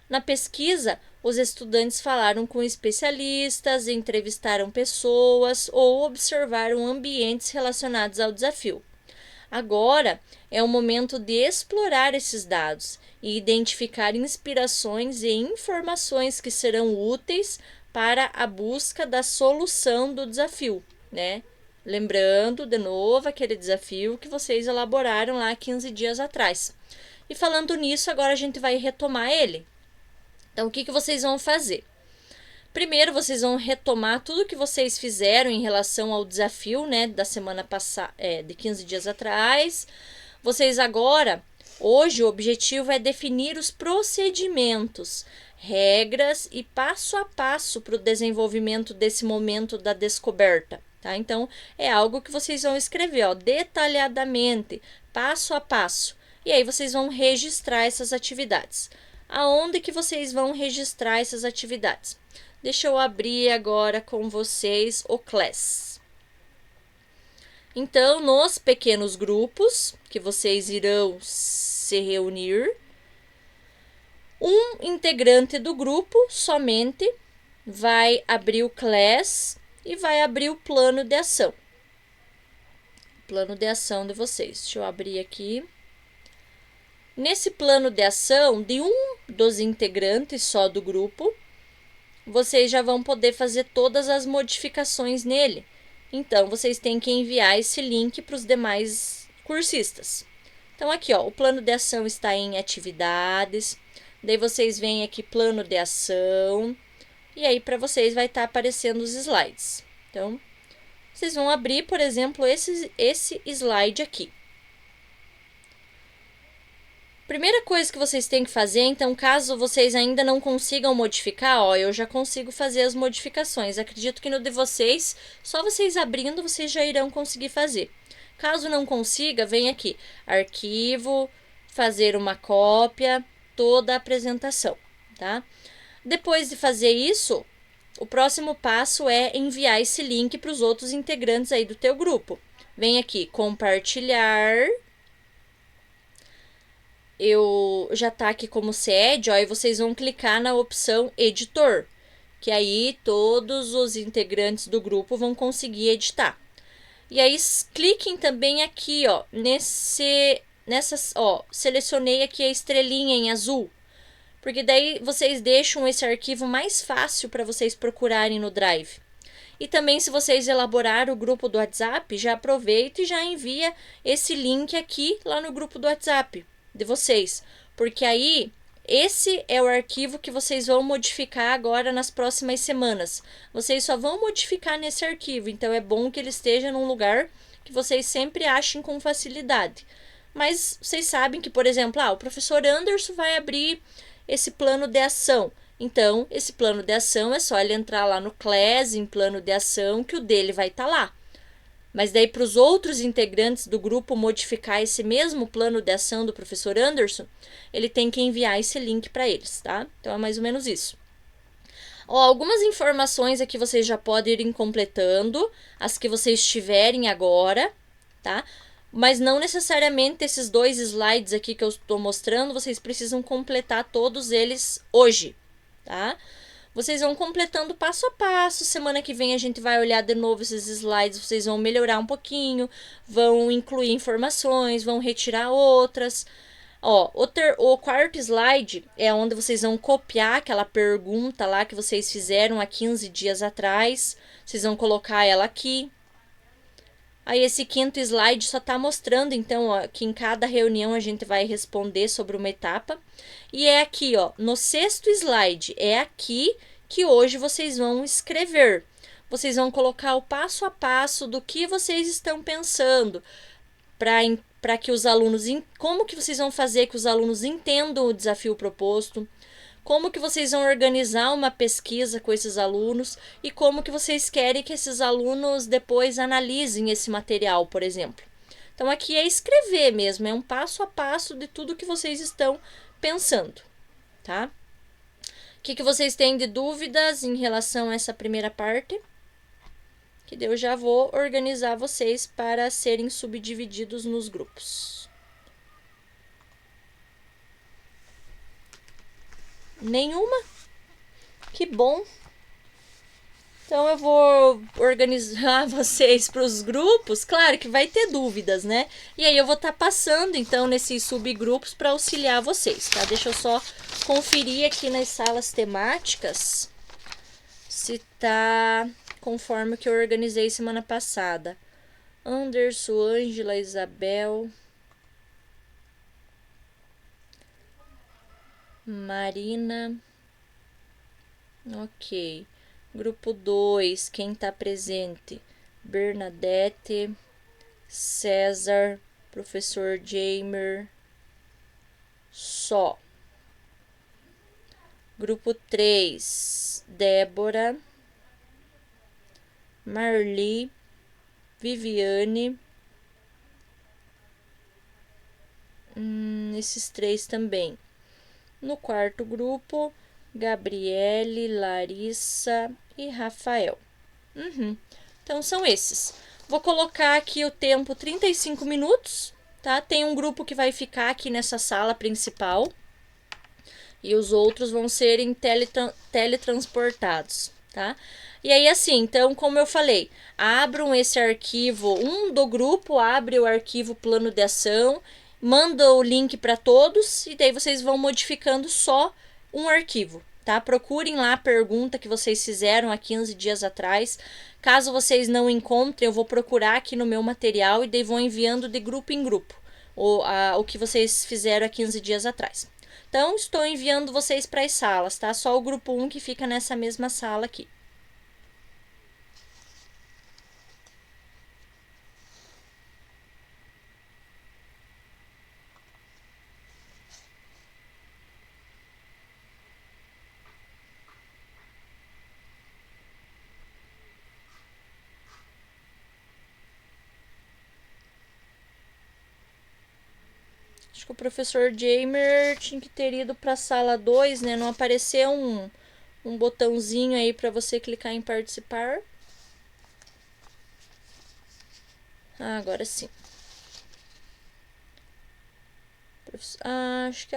Na pesquisa, os estudantes falaram com especialistas, entrevistaram pessoas ou observaram ambientes relacionados ao desafio. Agora é o momento de explorar esses dados e identificar inspirações e informações que serão úteis para a busca da solução do desafio, né? Lembrando, de novo, aquele desafio que vocês elaboraram lá 15 dias atrás. E falando nisso, agora a gente vai retomar ele. Então, o que vocês vão fazer? Primeiro, vocês vão retomar tudo que vocês fizeram em relação ao desafio, né, da semana passada, de 15 dias atrás. Vocês agora, hoje, o objetivo é definir os procedimentos, regras e passo a passo para o desenvolvimento desse momento da descoberta, tá? Então, é algo que vocês vão escrever, detalhadamente, passo a passo. E aí, vocês vão registrar essas atividades. Aonde que vocês vão registrar essas atividades? Deixa eu abrir agora com vocês o Class. Então, nos pequenos grupos que vocês irão se reunir, um integrante do grupo somente vai abrir o Class e vai abrir o plano de ação. Plano de ação de vocês. Deixa eu abrir aqui. Nesse plano de ação, de um dos integrantes só do grupo, vocês já vão poder fazer todas as modificações nele. Então, vocês têm que enviar esse link para os demais cursistas. Então, aqui, ó, o plano de ação está em atividades. Daí, vocês vêm aqui, plano de ação. E aí, para vocês, vai estar aparecendo os slides. Então, vocês vão abrir, por exemplo, esse slide aqui. Primeira coisa que vocês têm que fazer, então, caso vocês ainda não consigam modificar, ó, eu já consigo fazer as modificações. Acredito que no de vocês, só vocês abrindo, vocês já irão conseguir fazer. Caso não consiga, vem aqui, arquivo, fazer uma cópia, toda a apresentação, tá? Depois de fazer isso, o próximo passo é enviar esse link para os outros integrantes aí do teu grupo. Vem aqui, compartilhar. Já tá aqui como CED, ó, e vocês vão clicar na opção editor, que aí todos os integrantes do grupo vão conseguir editar. E aí cliquem também aqui, ó, selecionei aqui a estrelinha em azul, porque daí vocês deixam esse arquivo mais fácil para vocês procurarem no Drive. E também, se vocês elaborar o grupo do WhatsApp, já aproveita e já envia esse link aqui lá no grupo do WhatsApp de vocês, porque aí esse é o arquivo que vocês vão modificar agora nas próximas semanas. Vocês só vão modificar nesse arquivo, então é bom que ele esteja num lugar que vocês sempre achem com facilidade. Mas vocês sabem que, por exemplo, o professor Anderson vai abrir esse plano de ação. Então, esse plano de ação é só ele entrar lá no Class, em plano de ação, que o dele vai estar lá. Mas daí, para os outros integrantes do grupo modificar esse mesmo plano de ação do professor Anderson, ele tem que enviar esse link para eles, tá? Então, é mais ou menos isso. Ó, algumas informações aqui vocês já podem ir completando, as que vocês tiverem agora, tá? Mas não necessariamente esses 2 slides aqui que eu estou mostrando, vocês precisam completar todos eles hoje, tá? Vocês vão completando passo a passo. Semana que vem a gente vai olhar de novo esses slides. Vocês vão melhorar um pouquinho, vão incluir informações, vão retirar outras. Ó, o quarto slide é onde vocês vão copiar aquela pergunta lá que vocês fizeram há 15 dias atrás. Vocês vão colocar ela aqui. Aí esse quinto slide só está mostrando, então, ó, que em cada reunião a gente vai responder sobre uma etapa. E é aqui, ó, no sexto slide, é aqui que hoje vocês vão escrever. Vocês vão colocar o passo a passo do que vocês estão pensando, para que os alunos, como que vocês vão fazer que os alunos entendam o desafio proposto, como que vocês vão organizar uma pesquisa com esses alunos e como que vocês querem que esses alunos depois analisem esse material, por exemplo. Então, aqui é escrever mesmo, é um passo a passo de tudo que vocês estão pensando, tá? O que vocês têm de dúvidas em relação a essa primeira parte? Que eu já vou organizar vocês para serem subdivididos nos grupos. Nenhuma? Que bom! Então, eu vou organizar vocês para os grupos. Claro que vai ter dúvidas, né? E aí, eu vou estar passando, então, nesses subgrupos para auxiliar vocês, tá? Deixa eu só conferir aqui nas salas temáticas se tá conforme o que eu organizei semana passada. Anderson, Ângela, Isabel, Marina. Ok. Grupo 2, quem está presente? Bernadette, César, professor Jamer, só. Grupo 3, Débora, Marli, Viviane, esses 3 também. No quarto grupo, Gabriele, Larissa e Rafael. Então, são esses. Vou colocar aqui o tempo 35 minutos, tá? Tem um grupo que vai ficar aqui nessa sala principal e os outros vão serem teletransportados, tá? E aí, assim, então, como eu falei, abram esse arquivo, do grupo abre o arquivo plano de ação, manda o link para todos e daí vocês vão modificando só um arquivo, tá? Procurem lá a pergunta que vocês fizeram há 15 dias atrás. Caso vocês não encontrem, eu vou procurar aqui no meu material e daí vou enviando de grupo em grupo o que vocês fizeram há 15 dias atrás. Então, estou enviando vocês para as salas, tá? Só o grupo 1 que fica nessa mesma sala aqui. Acho que o professor Jamer tinha que ter ido para a sala 2, né? Não apareceu um botãozinho aí para você clicar em participar. Ah, agora sim. Acho que...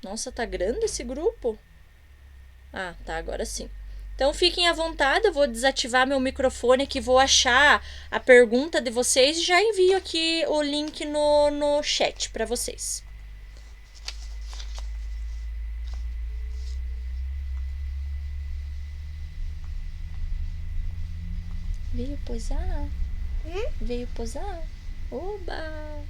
Nossa, tá grande esse grupo? Ah, tá, agora sim. Então fiquem à vontade, eu vou desativar meu microfone aqui, vou achar a pergunta de vocês e já envio aqui o link no chat para vocês. Veio posar? Veio posar? Oba!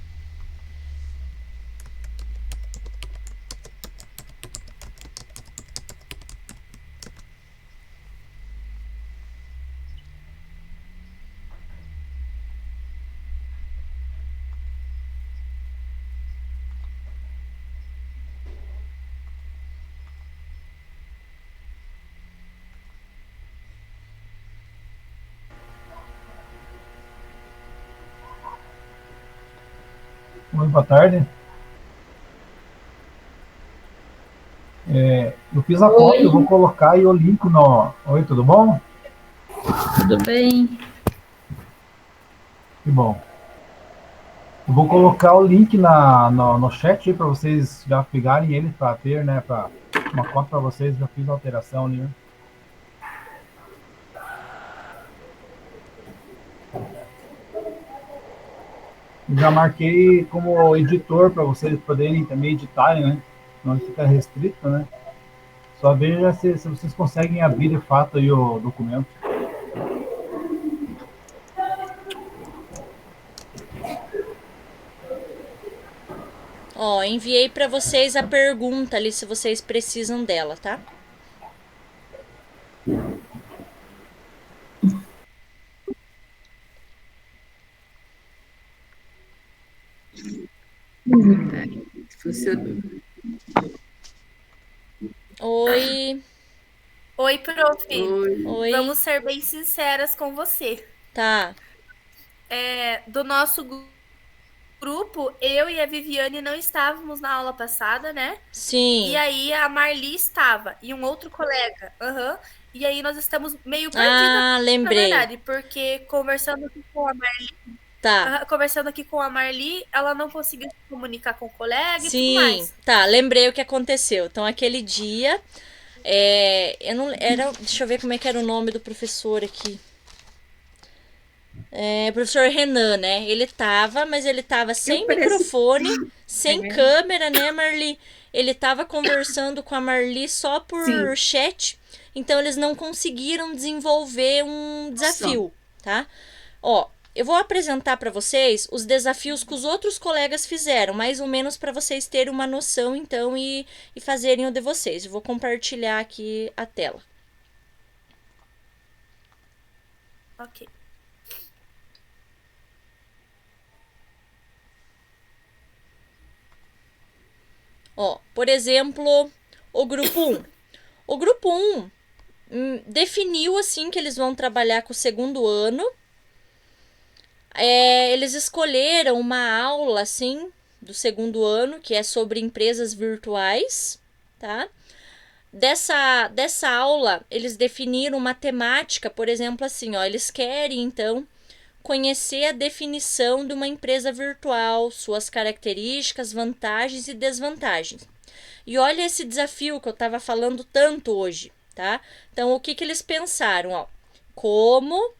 Oi, boa tarde. Eu fiz a foto, eu vou colocar aí o link no... Oi, tudo bom? Tudo bem? Que bom. Eu vou colocar o link no chat aí para vocês já pegarem ele para ter, né? Para uma foto para vocês, já fiz a alteração ali, né? Já marquei como editor para vocês poderem também editarem, né? Não fica restrito, né? Só veja se vocês conseguem abrir de fato aí o documento. Ó, enviei para vocês a pergunta ali se vocês precisam dela, tá? Funcionou. Oi. Oi, prof. Oi. Vamos ser bem sinceras com você. Tá. Do nosso grupo, eu e a Viviane não estávamos na aula passada, né? Sim. E aí a Marli estava, e um outro colega. E aí nós estamos meio perdidas, Ah, lembrei. na verdade, porque conversando aqui com a Marli, Tá. conversando aqui com a Marli, ela não conseguiu se comunicar com o colega e tudo Sim, mais. tá, lembrei o que aconteceu. Então, aquele dia, eu não, deixa eu ver como é que era o nome do professor aqui. Professor Renan, né? Ele tava, mas ele tava sem microfone, sem câmera, né, Marli? Ele tava conversando com a Marli só por chat, então eles não conseguiram desenvolver um desafio, tá? Ó, eu vou apresentar para vocês os desafios que os outros colegas fizeram, mais ou menos para vocês terem uma noção, então, e fazerem o de vocês. Eu vou compartilhar aqui a tela. Ok. Ó, por exemplo, o grupo 1. O grupo 1 definiu, assim, que eles vão trabalhar com o segundo ano. Eles escolheram uma aula, assim, do segundo ano, que é sobre empresas virtuais, tá? Dessa aula, eles definiram uma temática, por exemplo, assim, ó, eles querem, então, conhecer a definição de uma empresa virtual, suas características, vantagens e desvantagens. E olha esse desafio que eu estava falando tanto hoje, tá? Então, o que eles pensaram? Ó, como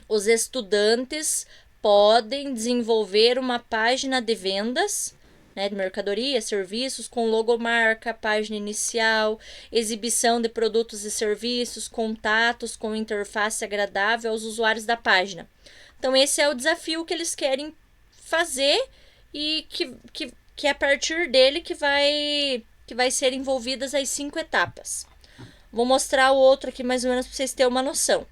os estudantes podem desenvolver uma página de vendas, né, de mercadoria, serviços, com logomarca, página inicial, exibição de produtos e serviços, contatos com interface agradável aos usuários da página. Então, esse é o desafio que eles querem fazer e que é a partir dele que vai ser envolvidas as 5 etapas. Vou mostrar o outro aqui mais ou menos para vocês terem uma noção.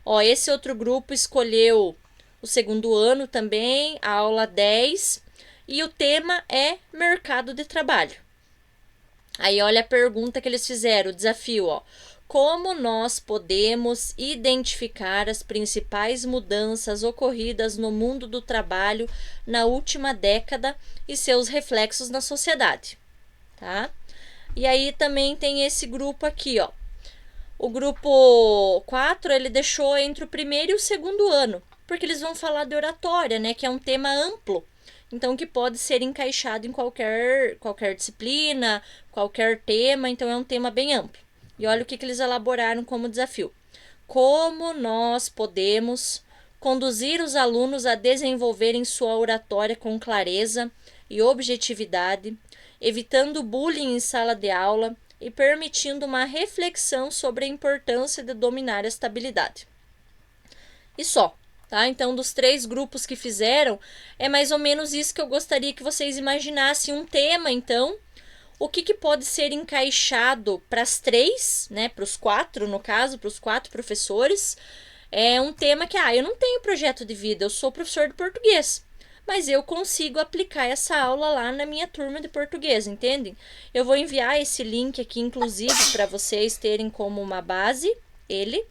Ó, esse outro grupo escolheu o segundo ano também, a aula 10, e o tema é mercado de trabalho. Aí olha a pergunta que eles fizeram, o desafio, ó. Como nós podemos identificar as principais mudanças ocorridas no mundo do trabalho na última década e seus reflexos na sociedade, tá? E aí também tem esse grupo aqui, ó. O grupo 4, ele deixou entre o primeiro e o segundo ano, porque eles vão falar de oratória, né, que é um tema amplo. Então, que pode ser encaixado em qualquer disciplina, qualquer tema, então é um tema bem amplo. E olha o que eles elaboraram como desafio. Como nós podemos conduzir os alunos a desenvolverem sua oratória com clareza e objetividade, evitando bullying em sala de aula e permitindo uma reflexão sobre a importância de dominar esta habilidade. E só. Tá? Então, dos 3 grupos que fizeram, é mais ou menos isso que eu gostaria que vocês imaginassem um tema, então, o que pode ser encaixado para as 3, né, para os 4, no caso, para os 4 professores, é um tema que, eu não tenho projeto de vida, eu sou professor de português, mas eu consigo aplicar essa aula lá na minha turma de português, entendem? Eu vou enviar esse link aqui, inclusive, para vocês terem como uma base, ele.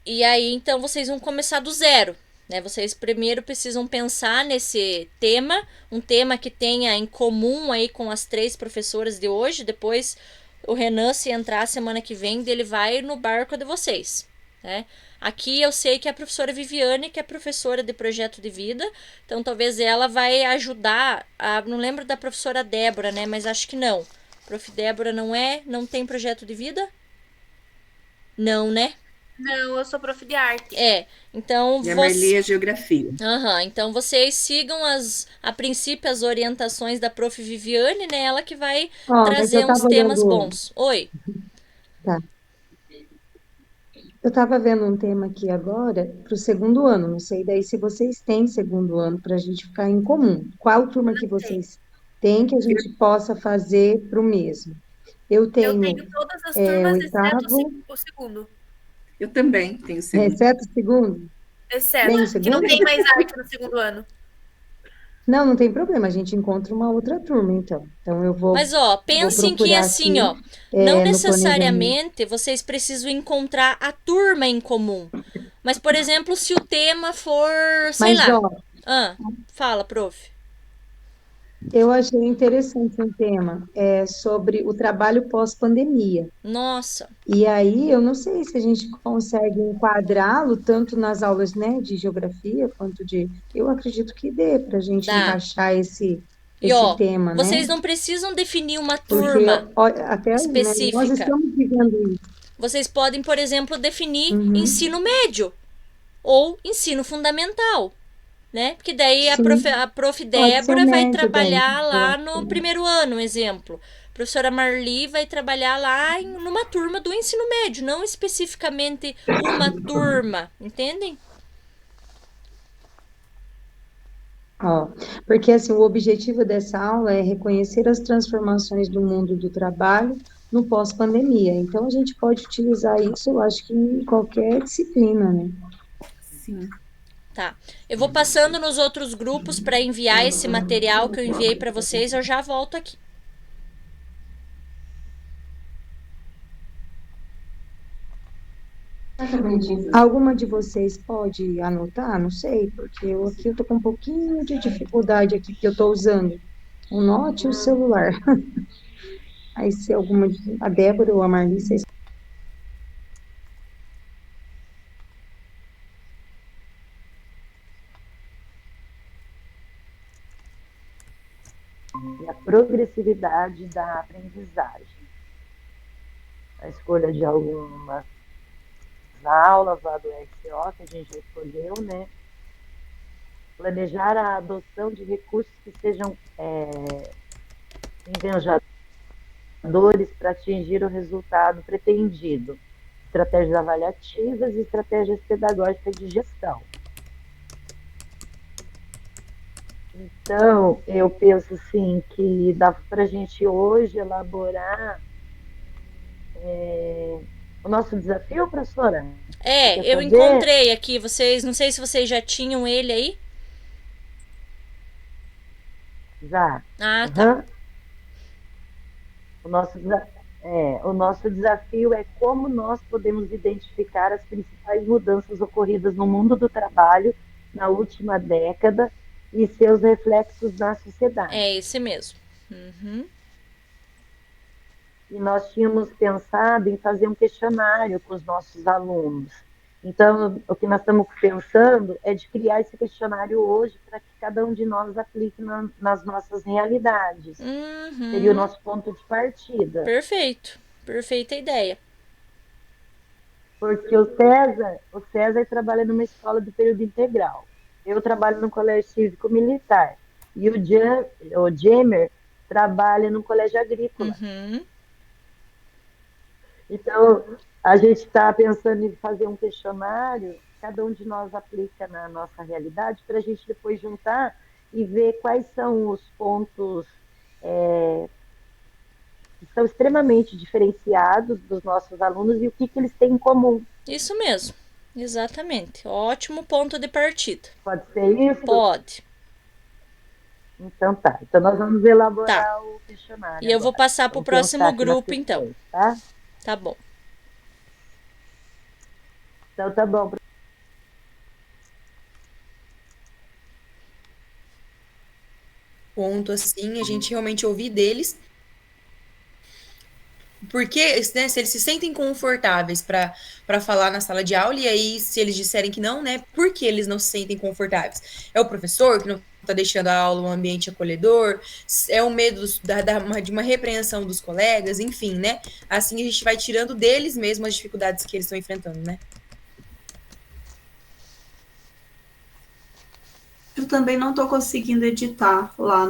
E aí, então, vocês vão começar do zero, né? Vocês primeiro precisam pensar nesse tema, um tema que tenha em comum aí com as 3 professoras de hoje. Depois, o Renan, se entrar semana que vem, ele vai no barco de vocês, né? Aqui eu sei que a professora Viviane, que é professora de projeto de vida, então talvez ela vai ajudar, não lembro da professora Débora, né? Mas acho que não. Prof. Débora não tem projeto de vida? Não, né? Não, eu sou prof de arte. Então E a Marli é geografia. Então vocês sigam a princípio as orientações da prof. Viviane, né? Ela que vai trazer uns temas bons. Oi. Tá. Eu estava vendo um tema aqui agora para o segundo ano. Não sei daí se vocês têm segundo ano para a gente ficar em comum. Qual turma que vocês têm que a gente possa fazer para o mesmo? Eu tenho todas as turmas, exceto oitavo, o segundo. Eu também tenho segundo. Exceto o segundo? Exceto, que não tem mais arte no segundo ano. Não tem problema, a gente encontra uma outra turma, então. Então eu vou. Mas, pensem que assim, não necessariamente vocês precisam encontrar a turma em comum. Mas, por exemplo, se o tema for, sei lá. Fala, prof. Eu achei interessante um tema sobre o trabalho pós-pandemia. Nossa. E aí, eu não sei se a gente consegue enquadrá-lo tanto nas aulas, né, de geografia quanto de... Eu acredito que dê para a gente encaixar esse tema, né? Vocês não precisam definir uma turma até específica. Nós estamos vivendo isso. Vocês podem, por exemplo, definir ensino médio ou ensino fundamental. Né? Porque daí a prof. Débora vai trabalhar lá no primeiro ano, exemplo. A professora Marli vai trabalhar lá numa turma do ensino médio, não especificamente uma turma, entendem? Porque assim, o objetivo dessa aula é reconhecer as transformações do mundo do trabalho no pós-pandemia. Então, a gente pode utilizar isso, eu acho que em qualquer disciplina, né? Sim. Tá. Eu vou passando nos outros grupos para enviar esse material que eu enviei para vocês. Eu já volto aqui. Alguma de vocês pode anotar? Não sei, porque aqui eu tô com um pouquinho de dificuldade aqui, porque eu tô usando o Note e o celular. Aí se alguma, a Débora ou a Marli, vocês... E a progressividade da aprendizagem. A escolha de algumas aulas lá do RCO, que a gente já escolheu, né? Planejar a adoção de recursos que sejam enganjadores para atingir o resultado pretendido. Estratégias avaliativas e estratégias pedagógicas de gestão. Então, eu penso assim que dá para a gente hoje elaborar o nosso desafio, professora? Você quer Eu fazer? encontrei aqui, não sei se vocês já tinham ele aí. Já. Ah, tá. Aham. O nosso desafio é como nós podemos identificar as principais mudanças ocorridas no mundo do trabalho na última década e seus reflexos na sociedade. É esse mesmo. Uhum. E nós tínhamos pensado em fazer um questionário com os nossos alunos. Então, o que nós estamos pensando é de criar esse questionário hoje para que cada um de nós aplique nas nossas realidades. Seria o Uhum. nosso ponto de partida. Perfeito. Perfeita ideia. Porque o César trabalha numa escola de período integral. Eu trabalho no colégio cívico-militar. E o Jamer trabalha no colégio agrícola. Uhum. Então, a gente está pensando em fazer um questionário, cada um de nós aplica na nossa realidade, para a gente depois juntar e ver quais são os pontos que são extremamente diferenciados dos nossos alunos e o que eles têm em comum. Isso mesmo. Exatamente. Ótimo ponto de partida. Pode ser isso? Pode. Então tá. Então nós vamos elaborar Tá. o questionário. E eu vou agora. passar pro Vamos pensar próximo aqui nas grupo, então. questões, tá? Tá bom. Então tá bom. Ponto assim, a gente realmente ouvir deles. Porque, né, se eles se sentem confortáveis para falar na sala de aula, e aí, se eles disserem que não, né, por que eles não se sentem confortáveis? É o professor que não está deixando a aula um ambiente acolhedor? É o medo de uma repreensão dos colegas? Enfim, né? Assim a gente vai tirando deles mesmo as dificuldades que eles estão enfrentando, né? Eu também não estou conseguindo editar lá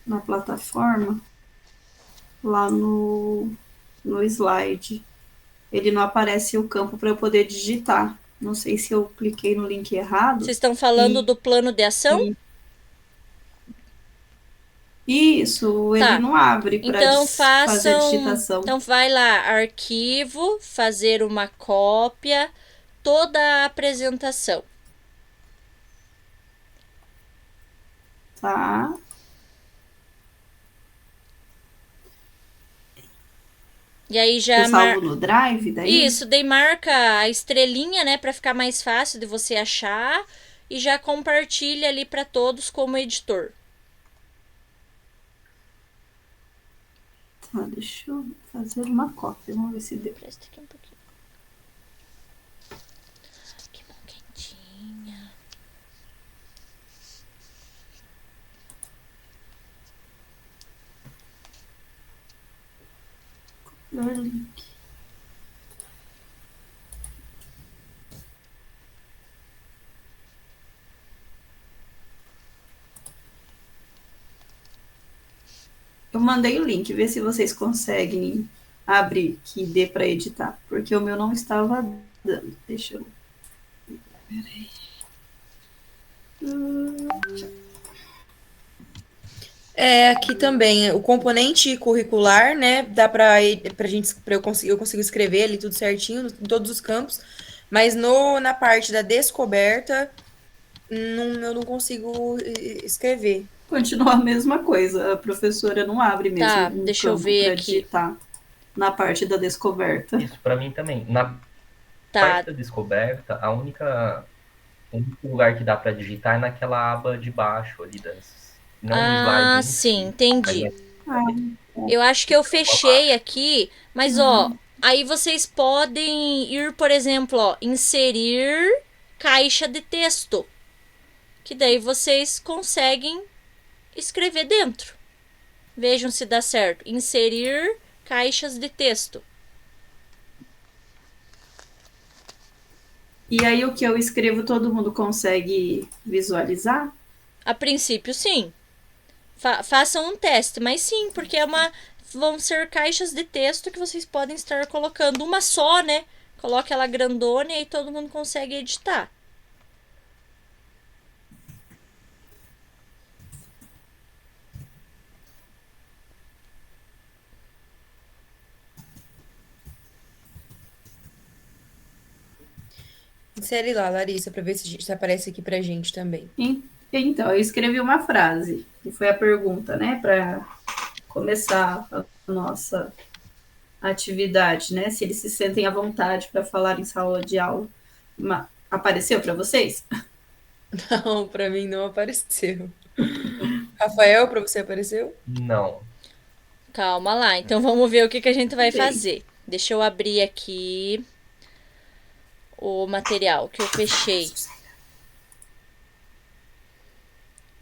na plataforma, lá no slide. Ele não aparece o campo para eu poder digitar. Não sei se eu cliquei no link errado. Vocês estão falando do plano de ação? Isso, Tá. ele não abre para Então fazer a digitação. Então vai lá, arquivo, fazer uma cópia, toda a apresentação. Tá. E aí já Eu salvo no Drive, daí? Isso, daí marca a estrelinha, né, para ficar mais fácil de você achar e já compartilha ali para todos como editor. Tá, deixa eu fazer uma cópia, vamos ver se deu. Presta aqui um pouquinho. Que mão quentinha. Link. Eu mandei o link, vê se vocês conseguem abrir, que dê para editar, porque o meu não estava dando. Deixa eu... Peraí. Aqui também, o componente curricular, né, dá pra gente, eu consigo escrever ali tudo certinho, em todos os campos, mas na parte da descoberta, eu não consigo escrever. Continua a mesma coisa, a professora não abre mesmo Tá, um deixa eu campo ver para aqui. digitar na parte da descoberta. Isso para mim também. Na parte da descoberta, o único lugar que dá para digitar é naquela aba de baixo ali não no slide. Sim, entendi. Mas Eu acho que eu fechei aqui, mas ó, aí vocês podem ir, por exemplo, ó, inserir caixa de texto. Que daí vocês conseguem escrever dentro. Vejam se dá certo. Inserir caixas de texto. E aí o que eu escrevo todo mundo consegue visualizar? A princípio, sim. Façam um teste, mas sim, porque vão ser caixas de texto que vocês podem estar colocando uma só, né? Coloque ela grandona e aí todo mundo consegue editar. Insere lá, Larissa, para ver se aparece aqui pra gente também. Então, eu escrevi uma frase, que foi a pergunta, né, para começar a nossa atividade, né? Se eles se sentem à vontade para falar em sala de aula. Apareceu para vocês? Não, para mim não apareceu. Rafael, para você apareceu? Não. Calma lá, então vamos ver o que a gente vai fazer. Deixa eu abrir aqui o material que eu fechei.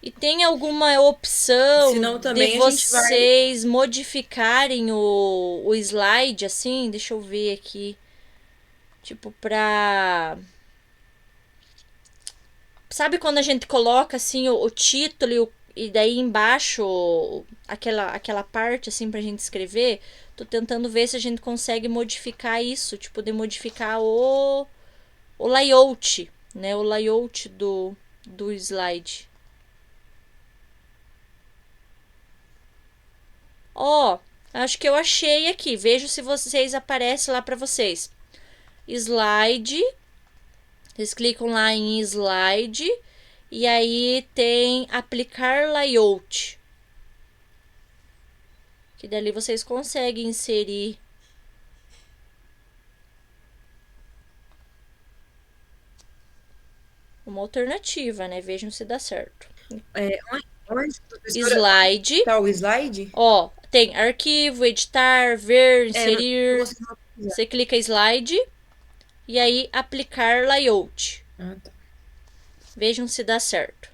E tem alguma opção Senão, também de a gente vocês modificarem o slide, assim? Deixa eu ver aqui. Tipo, pra... Sabe quando a gente coloca, assim, o título e daí embaixo aquela parte, assim, pra gente escrever? Tô tentando ver se a gente consegue modificar isso. Tipo, de modificar o layout, né? O layout do slide. Ó, acho que eu achei aqui. Vejo se vocês aparecem lá para vocês. Slide. Vocês clicam lá em slide. E aí tem aplicar layout. Que dali vocês conseguem inserir uma alternativa, né? Vejam se dá certo. Onde, Slide. Tá o slide? Ó, tem arquivo, editar, ver, inserir. Você clica slide e aí aplicar layout. Ah, tá. Vejam se dá certo.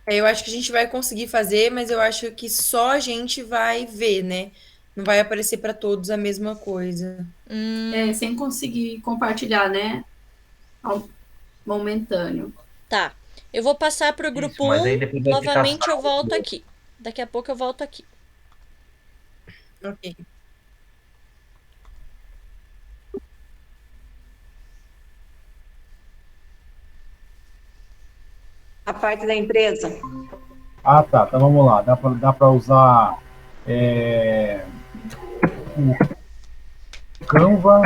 Eu acho que a gente vai conseguir fazer, mas eu acho que só a gente vai ver, né? Não vai aparecer para todos a mesma coisa. Sem conseguir compartilhar, né? Momentâneo. Tá. Eu vou passar pro grupo 1. Novamente eu volto aqui. Daqui a pouco eu volto aqui. Ok. A parte da empresa. Ah, tá. Então vamos lá. Dá para usar o Canva.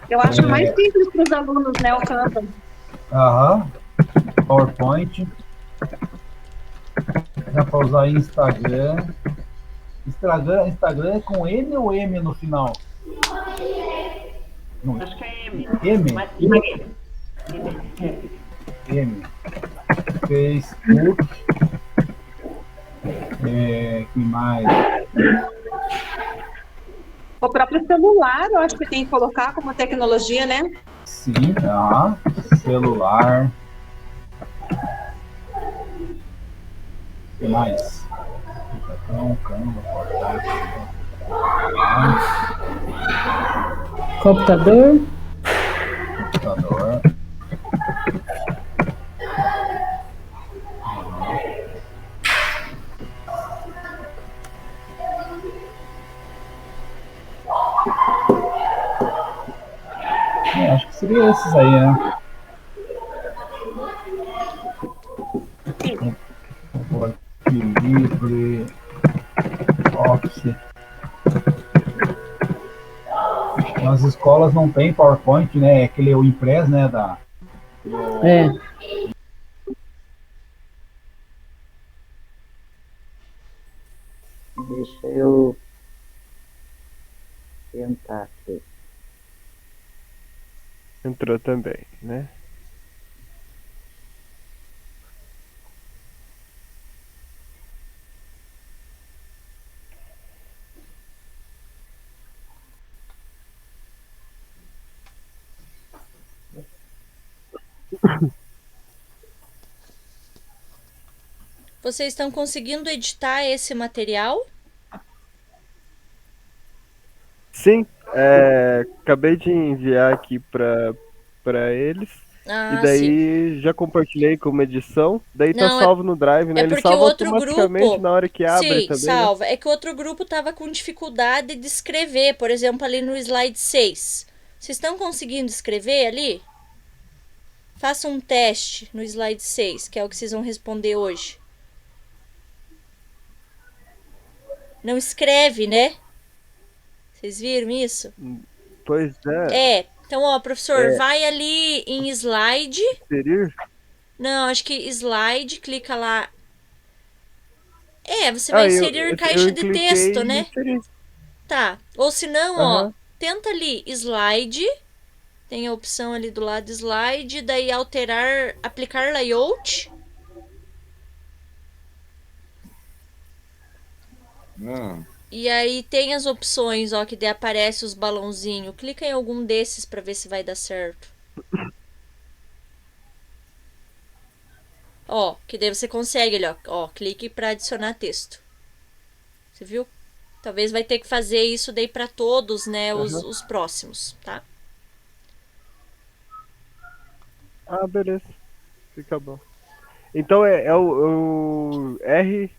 Eu acho mais simples para os alunos, né, o Canva. Aham. PowerPoint. Dá para usar Instagram. Instagram é com N ou M no final? Não. Acho que é M. M? M. Facebook. Que mais? O próprio celular, eu acho que tem que colocar como tecnologia, né? Sim, celular. O que mais? Canva, Computador. Acho que seria esses aí, né? Livre, Office. Nas escolas não tem PowerPoint, né? É aquele o impress, né? Deixa eu tentar aqui. Entrou também, né? Vocês estão conseguindo editar esse material? Sim, acabei de enviar aqui para eles. Ah, E daí sim. já compartilhei como edição. Daí tá Não, salvo no Drive, né? é Ele porque o salva outro automaticamente grupo. na hora que abre Sim, também, né? salva. É que o outro grupo tava com dificuldade de escrever, por exemplo, ali no slide 6. Vocês estão conseguindo escrever ali? Faça um teste no slide 6, que é o que vocês vão responder hoje. Não escreve, né? Vocês viram isso? Pois é. É. Então, ó, professor, vai ali em slide. Inserir? Não, acho que slide, clica lá. Você vai inserir caixa de cliquei texto, e né? inseri. Tá. Ou se não, ó, Aham. tenta ali slide. Tem a opção ali do lado slide, daí alterar, aplicar layout. E aí tem as opções, ó, que daí aparece os balãozinhos. Clica em algum desses pra ver se vai dar certo. Ó, que daí você consegue ali, ó, clique pra adicionar texto. Você viu? Talvez vai ter que fazer isso daí pra todos, né, os próximos, tá? Ah, beleza. Fica bom. Então é o R.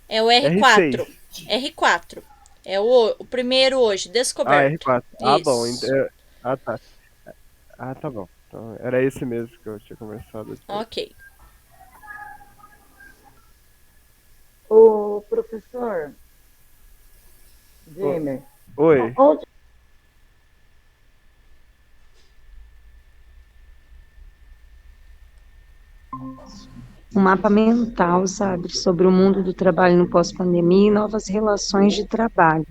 É o R4. R6. R4. É o primeiro hoje, descoberto. R4. Ah, bom. Isso. Tá. Ah, tá bom. Então, era esse mesmo que eu tinha conversado. Ok. Ô, professor Gamer. Oi. Onde... Um mapa mental, sabe, sobre o mundo do trabalho no pós-pandemia e novas relações de trabalho.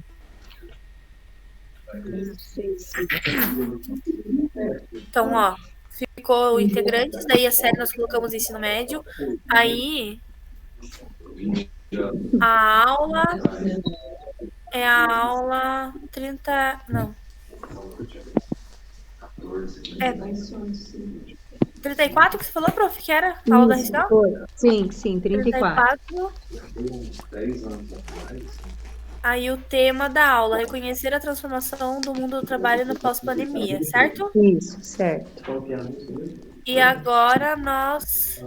Não sei se... Então, ó, ficou integrantes, daí a série nós colocamos ensino médio, aí a aula é a aula 30, não. 34 que você falou, prof, que era a aula da RCO? Sim, 34. Aí o tema da aula, reconhecer a transformação do mundo do trabalho no pós-pandemia, certo? Isso, certo. E agora nós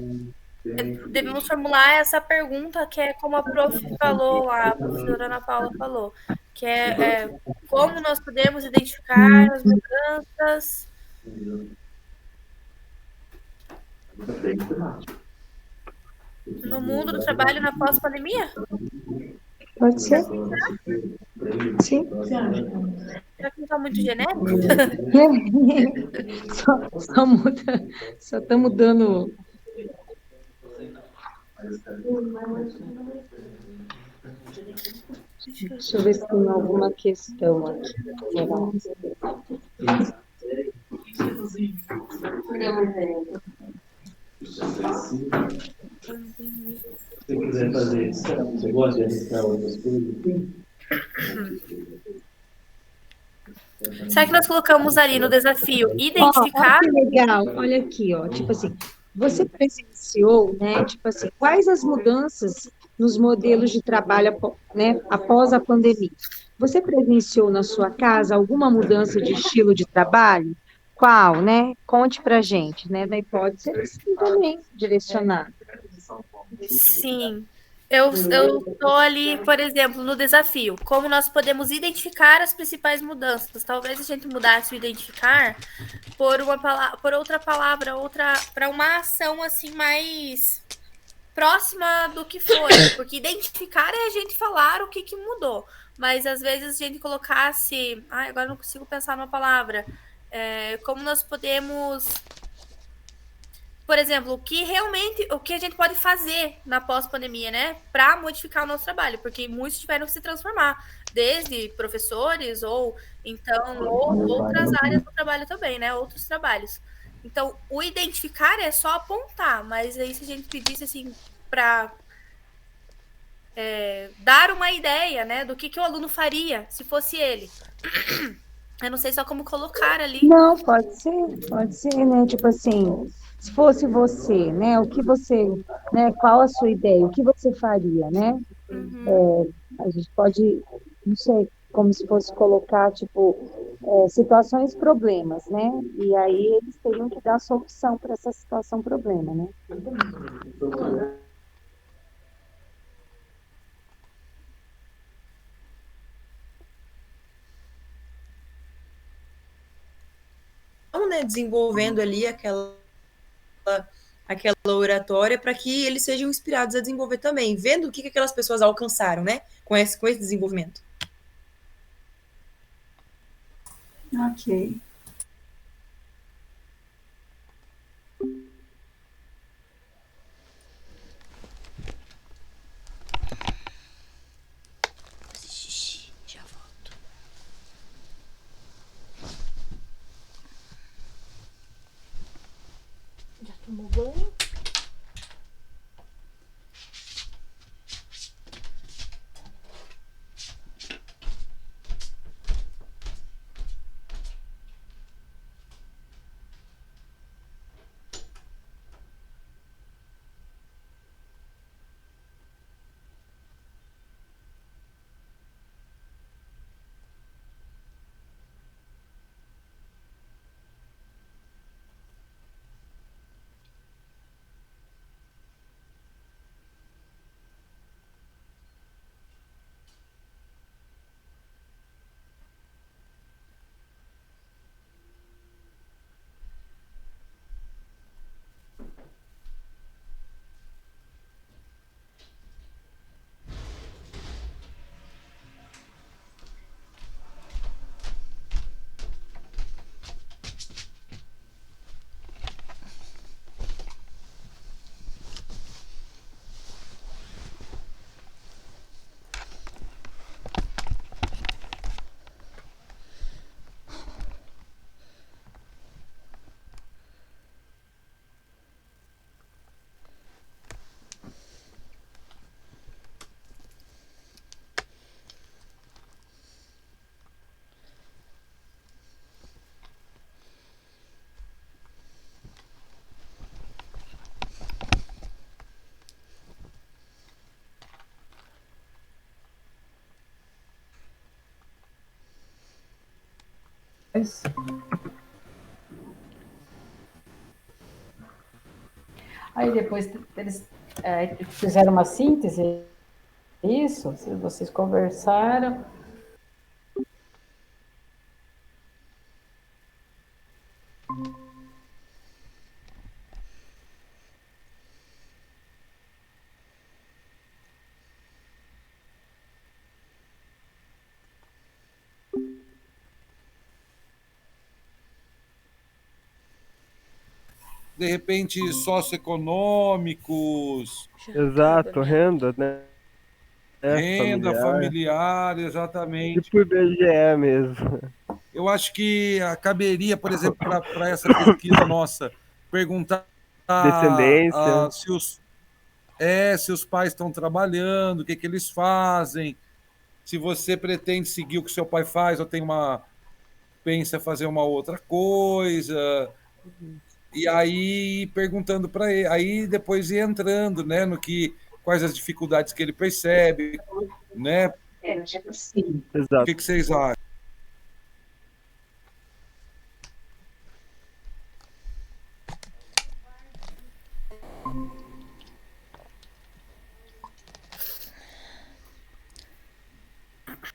devemos formular essa pergunta que é como a prof falou, a professora Ana Paula falou, que é como nós podemos identificar as mudanças no mundo do trabalho na pós-pandemia? Pode ser? Sim. Será que não está muito genérico? Só muda, só está mudando. Deixa eu ver se tem alguma questão aqui. Se quiser fazer isso, você gosta de arriscar outras coisas? Será que nós colocamos ali no desafio identificar? Olha que legal, olha aqui, ó, tipo assim, você presenciou, né, tipo assim, quais as mudanças nos modelos de trabalho, né, após a pandemia? Você presenciou na sua casa alguma mudança de estilo de trabalho? Qual, né? Conte pra gente, né? Daí pode ser assim também, direcionado. Sim. Eu estou ali, por exemplo, no desafio. Como nós podemos identificar as principais mudanças? Talvez a gente mudasse o identificar por outra palavra, para uma ação assim mais próxima do que foi. Porque identificar é a gente falar o que mudou. Mas às vezes a gente colocasse. Agora não consigo pensar numa palavra. Como nós podemos. Por exemplo, o que a gente pode fazer na pós-pandemia, né, para modificar o nosso trabalho, porque muitos tiveram que se transformar, desde professores ou outras áreas do trabalho também, né, outros trabalhos. Então, o identificar é só apontar, mas aí se a gente pedisse assim para dar uma ideia, né, do que o aluno faria se fosse ele. Eu não sei só como colocar ali. Não, pode ser, né, tipo assim, se fosse você, né, o que você, né? Qual a sua ideia? O que você faria, né? A gente pode, não sei, como se fosse colocar, tipo, situações problemas, né? E aí eles teriam que dar solução para essa situação problema, né? Então, né, desenvolvendo ali aquela oratória para que eles sejam inspirados a desenvolver também, vendo o que aquelas pessoas alcançaram, né, com esse desenvolvimento. Ok. Já volto. Já tomou banho? Aí depois eles fizeram uma síntese, isso? Vocês conversaram. De repente, socioeconômicos. Exato, renda, né? Renda familiar, exatamente. Tipo IBGE mesmo. Eu acho que caberia, por exemplo, para essa pesquisa nossa, perguntar Descendência. se os pais estão trabalhando, o que eles fazem, se você pretende seguir o que seu pai faz ou pensa fazer uma outra coisa. E aí perguntando para ele, aí depois ir entrando, né, quais as dificuldades que ele percebe, né? Sim. O que vocês acham?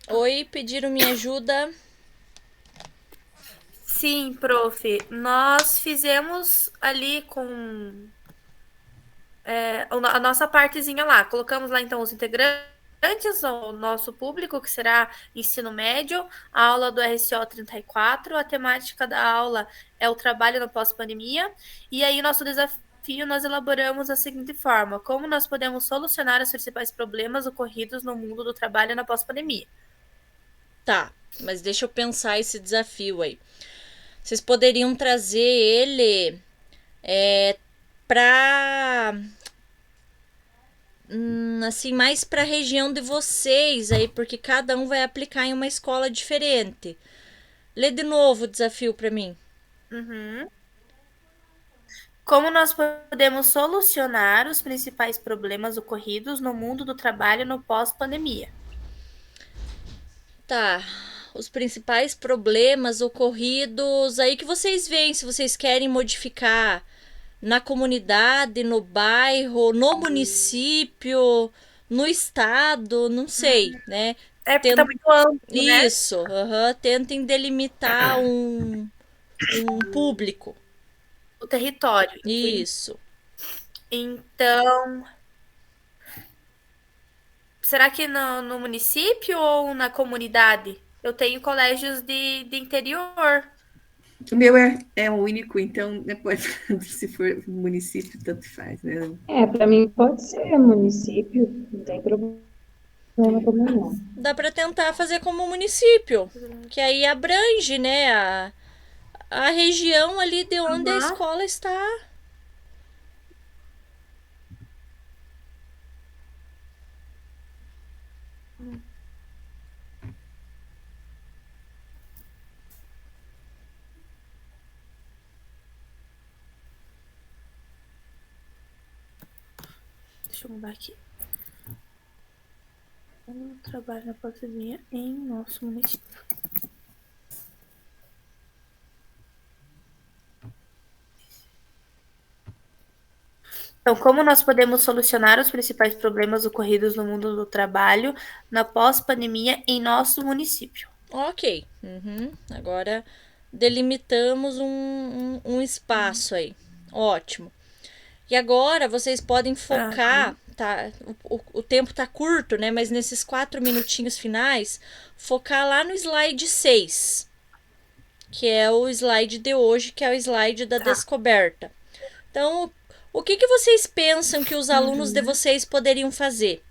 Oi, pediram minha ajuda. Sim, prof. Nós fizemos ali com a nossa partezinha lá. Colocamos lá, então, os integrantes, o nosso público, que será ensino médio, a aula do RCO 34. A temática da aula é o trabalho no pós-pandemia. E aí, nosso desafio, nós elaboramos da seguinte forma: como nós podemos solucionar os principais problemas ocorridos no mundo do trabalho na pós-pandemia? Tá, mas deixa eu pensar esse desafio aí. Vocês poderiam trazer ele para assim, mais para a região de vocês aí, porque cada um vai aplicar em uma escola diferente. Lê de novo o desafio para mim. Uhum. Como nós podemos solucionar os principais problemas ocorridos no mundo do trabalho no pós-pandemia? Tá. Os principais problemas ocorridos aí que vocês veem, se vocês querem modificar na comunidade, no bairro, no município, no estado, não sei, né? É porque tá muito amplo, né? Isso, tentem delimitar um público. O território. Isso. Então, será que no município ou na comunidade? Eu tenho colégios de interior. O meu é o único, então depois, se for município, tanto faz, né? Para mim pode ser município, não tem problema também não. Dá para tentar fazer como município, que aí abrange, né, a região ali de onde a escola está. Deixa eu mudar aqui. Eu trabalho na pandemia em nosso município. Então, como nós podemos solucionar os principais problemas ocorridos no mundo do trabalho na pós-pandemia em nosso município? Ok. Agora delimitamos um espaço aí. Ótimo. E agora vocês podem focar, tá? O tempo tá curto, né? Mas nesses 4 minutinhos finais, focar lá no slide 6, que é o slide de hoje, que é o slide da descoberta. Então, o que vocês pensam que os alunos de vocês poderiam fazer?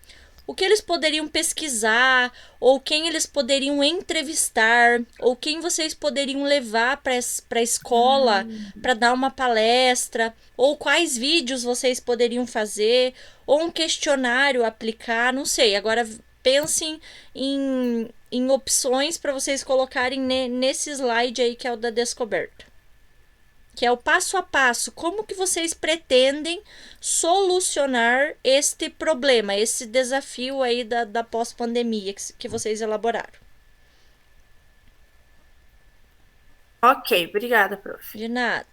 O que eles poderiam pesquisar, ou quem eles poderiam entrevistar, ou quem vocês poderiam levar para a escola para dar uma palestra, ou quais vídeos vocês poderiam fazer, ou um questionário aplicar, não sei. Agora pensem em opções para vocês colocarem nesse slide aí que é o da descoberta. Que é o passo a passo, como que vocês pretendem solucionar este problema, esse desafio aí da pós-pandemia que vocês elaboraram. Ok, obrigada, prof. De nada.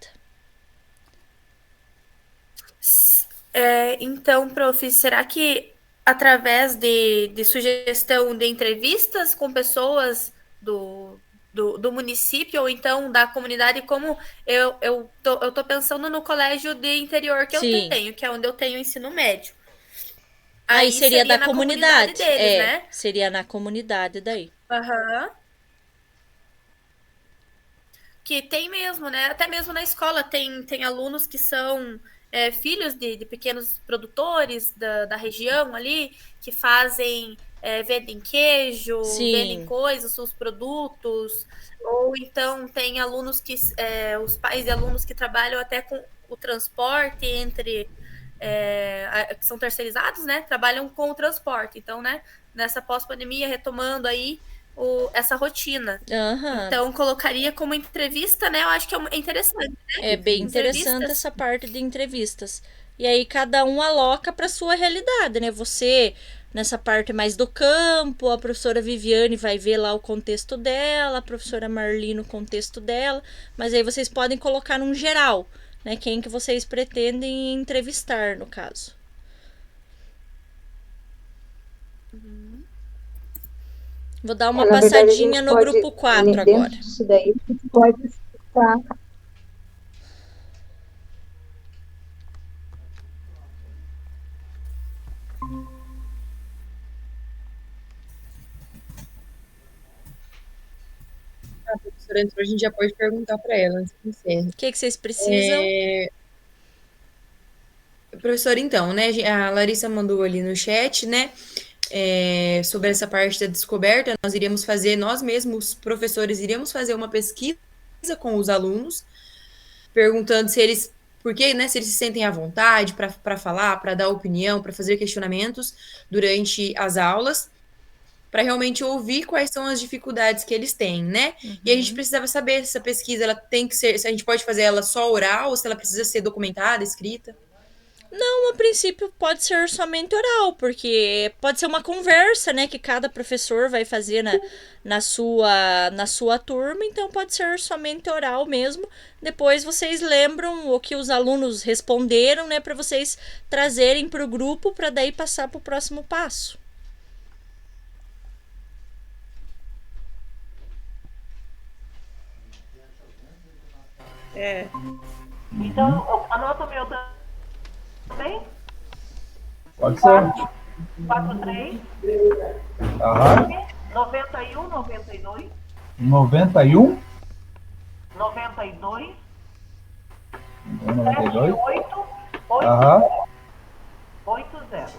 Então, prof, será que através de sugestão de entrevistas com pessoas do município ou então da comunidade, como eu tô pensando no colégio de interior que eu tenho, que é onde eu tenho ensino médio. Aí seria da comunidade deles, né? Seria na comunidade daí. Que tem mesmo, né? Até mesmo na escola tem alunos que são filhos de pequenos produtores da região ali, que fazem... vendem queijo, vendem coisas, seus produtos, ou então tem alunos que, os pais de alunos que trabalham até com o transporte entre, que são terceirizados, né, trabalham com o transporte, então, né, nessa pós-pandemia, retomando aí essa rotina. Então, colocaria como entrevista, né, eu acho que é interessante. Né? É bem interessante essa parte de entrevistas. E aí, cada um aloca para sua realidade, né, você... Nessa parte mais do campo, a professora Viviane vai ver lá o contexto dela, a professora Marli o contexto dela, mas aí vocês podem colocar num geral, né? Quem que vocês pretendem entrevistar, no caso. Vou dar uma passadinha no grupo 4 agora. Isso daí pode estar... Professora, então a gente já pode perguntar para ela antes de encerrar. O que vocês precisam? Professora, então, né? A Larissa mandou ali no chat, né? Sobre essa parte da descoberta, nós mesmos, professores, iríamos fazer uma pesquisa com os alunos, perguntando se eles, porque, né, se eles se sentem à vontade para falar, para dar opinião, para fazer questionamentos durante as aulas. para realmente ouvir quais são as dificuldades que eles têm, né? E a gente precisava saber se essa pesquisa ela tem que ser, se a gente pode fazer ela só oral ou se ela precisa ser documentada, escrita. Não, a princípio pode ser somente oral, porque pode ser uma conversa, né, que cada professor vai fazer na sua turma, então pode ser somente oral mesmo. Depois vocês lembram o que os alunos responderam, né, para vocês trazerem para o grupo, para daí passar para o próximo passo. Então, anota o meu também. Pode ser. 43. Aham. 91, 92. 91. 92. 92. 78. Aham. 80.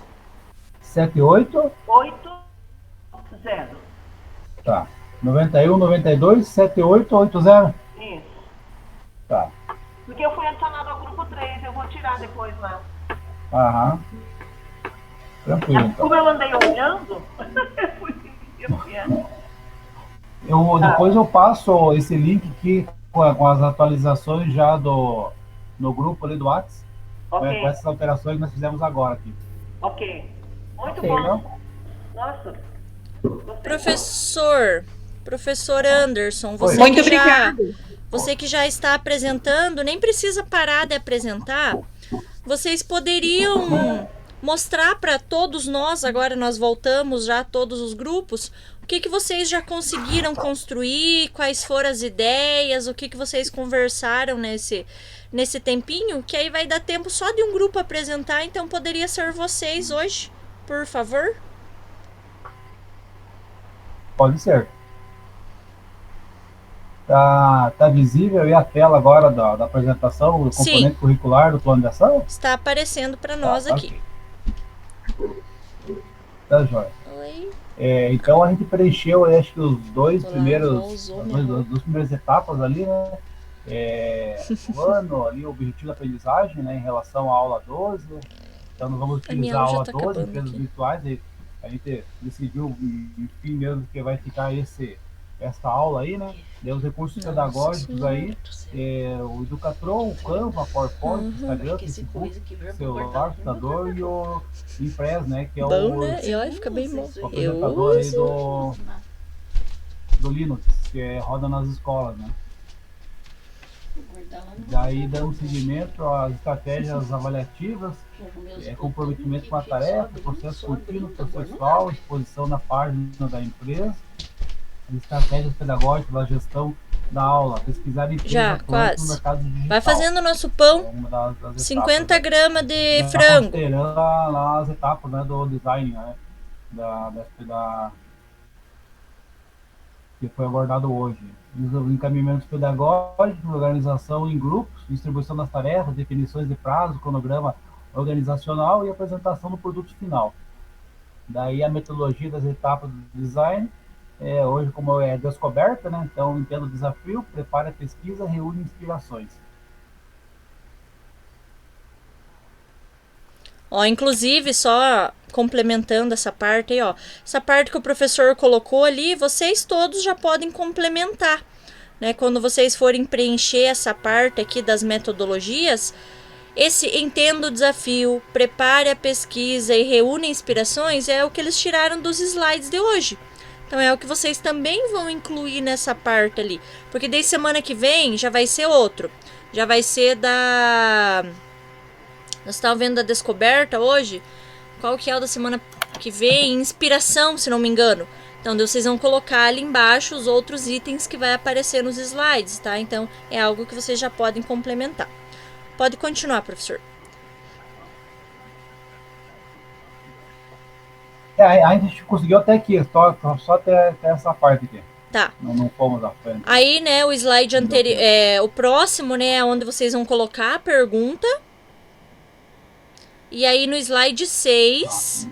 78. 80. Tá. 91, 92, 78, 80. Isso. Tá. Porque eu fui adicionado ao grupo 3, eu vou tirar depois lá. Aham. Tranquilo, então. Como eu andei olhando, Depois eu passo esse link aqui com as atualizações já no grupo ali do WhatsApp. Ok. Com essas alterações que nós fizemos agora aqui. Ok. Muito Ok, bom. não? Nossa. Professor Anderson, Muito obrigada. Você que já está apresentando, nem precisa parar de apresentar. Vocês poderiam mostrar para todos nós, agora nós voltamos já a todos os grupos, o que vocês já conseguiram construir, quais foram as ideias, o que vocês conversaram nesse tempinho, que aí vai dar tempo só de um grupo apresentar, então poderia ser vocês hoje, por favor? Pode ser. Tá visível aí a tela agora da apresentação, o componente curricular do plano de ação? Está aparecendo para nós aqui. Tá joia. Oi. Então a gente preencheu, acho que os duas primeiras etapas ali, né? O ano ali, o objetivo da aprendizagem, né, em relação à aula 12. Então nós vamos utilizar a aula 12 em empresas virtuais. A gente decidiu, enfim, mesmo que vai ficar essa aula aí, né? Os recursos pedagógicos aí, o Educatron, o Canva, PowerPoint, Instagram, Facebook, celular, computador e o Impress, né? Que é bom, né? E olha, fica bem bom. O apresentador aí do Linux, que roda nas escolas, né? Daí dando seguimento às estratégias avaliativas, comprometimento com a tarefa, processo contínuo, processual, exposição na página da empresa, as estratégias pedagógicas da gestão da aula, pesquisar e já, quase. No mercado digital. Vai fazendo o nosso pão, das 50 etapas, gramas de frango. Lá as etapas, né, do design, né, que foi abordado hoje. Os encaminhamentos pedagógicos, organização em grupos, distribuição das tarefas, definições de prazo, cronograma organizacional e apresentação do produto final. Daí a metodologia das etapas do design, hoje como é descoberta, né? Então entenda o desafio, prepare a pesquisa, reúne inspirações. Inclusive, só complementando essa parte aí, essa parte que o professor colocou ali, vocês todos já podem complementar, né? Quando vocês forem preencher essa parte aqui das metodologias, esse entenda o desafio, prepare a pesquisa e reúne inspirações é o que eles tiraram dos slides de hoje. Então é o que vocês também vão incluir nessa parte ali, porque daí semana que vem já vai ser outro, já vai ser nós estávamos vendo a descoberta hoje. Qual que é o da semana que vem? Inspiração, se não me engano. Então, vocês vão colocar ali embaixo os outros itens que vai aparecer nos slides, tá? Então, é algo que vocês já podem complementar. Pode continuar, professor. A gente conseguiu até aqui, só até essa parte aqui. Tá. Não fomos à frente. Aí, né, o slide anterior, o próximo, né, é onde vocês vão colocar a pergunta. E aí no slide 6,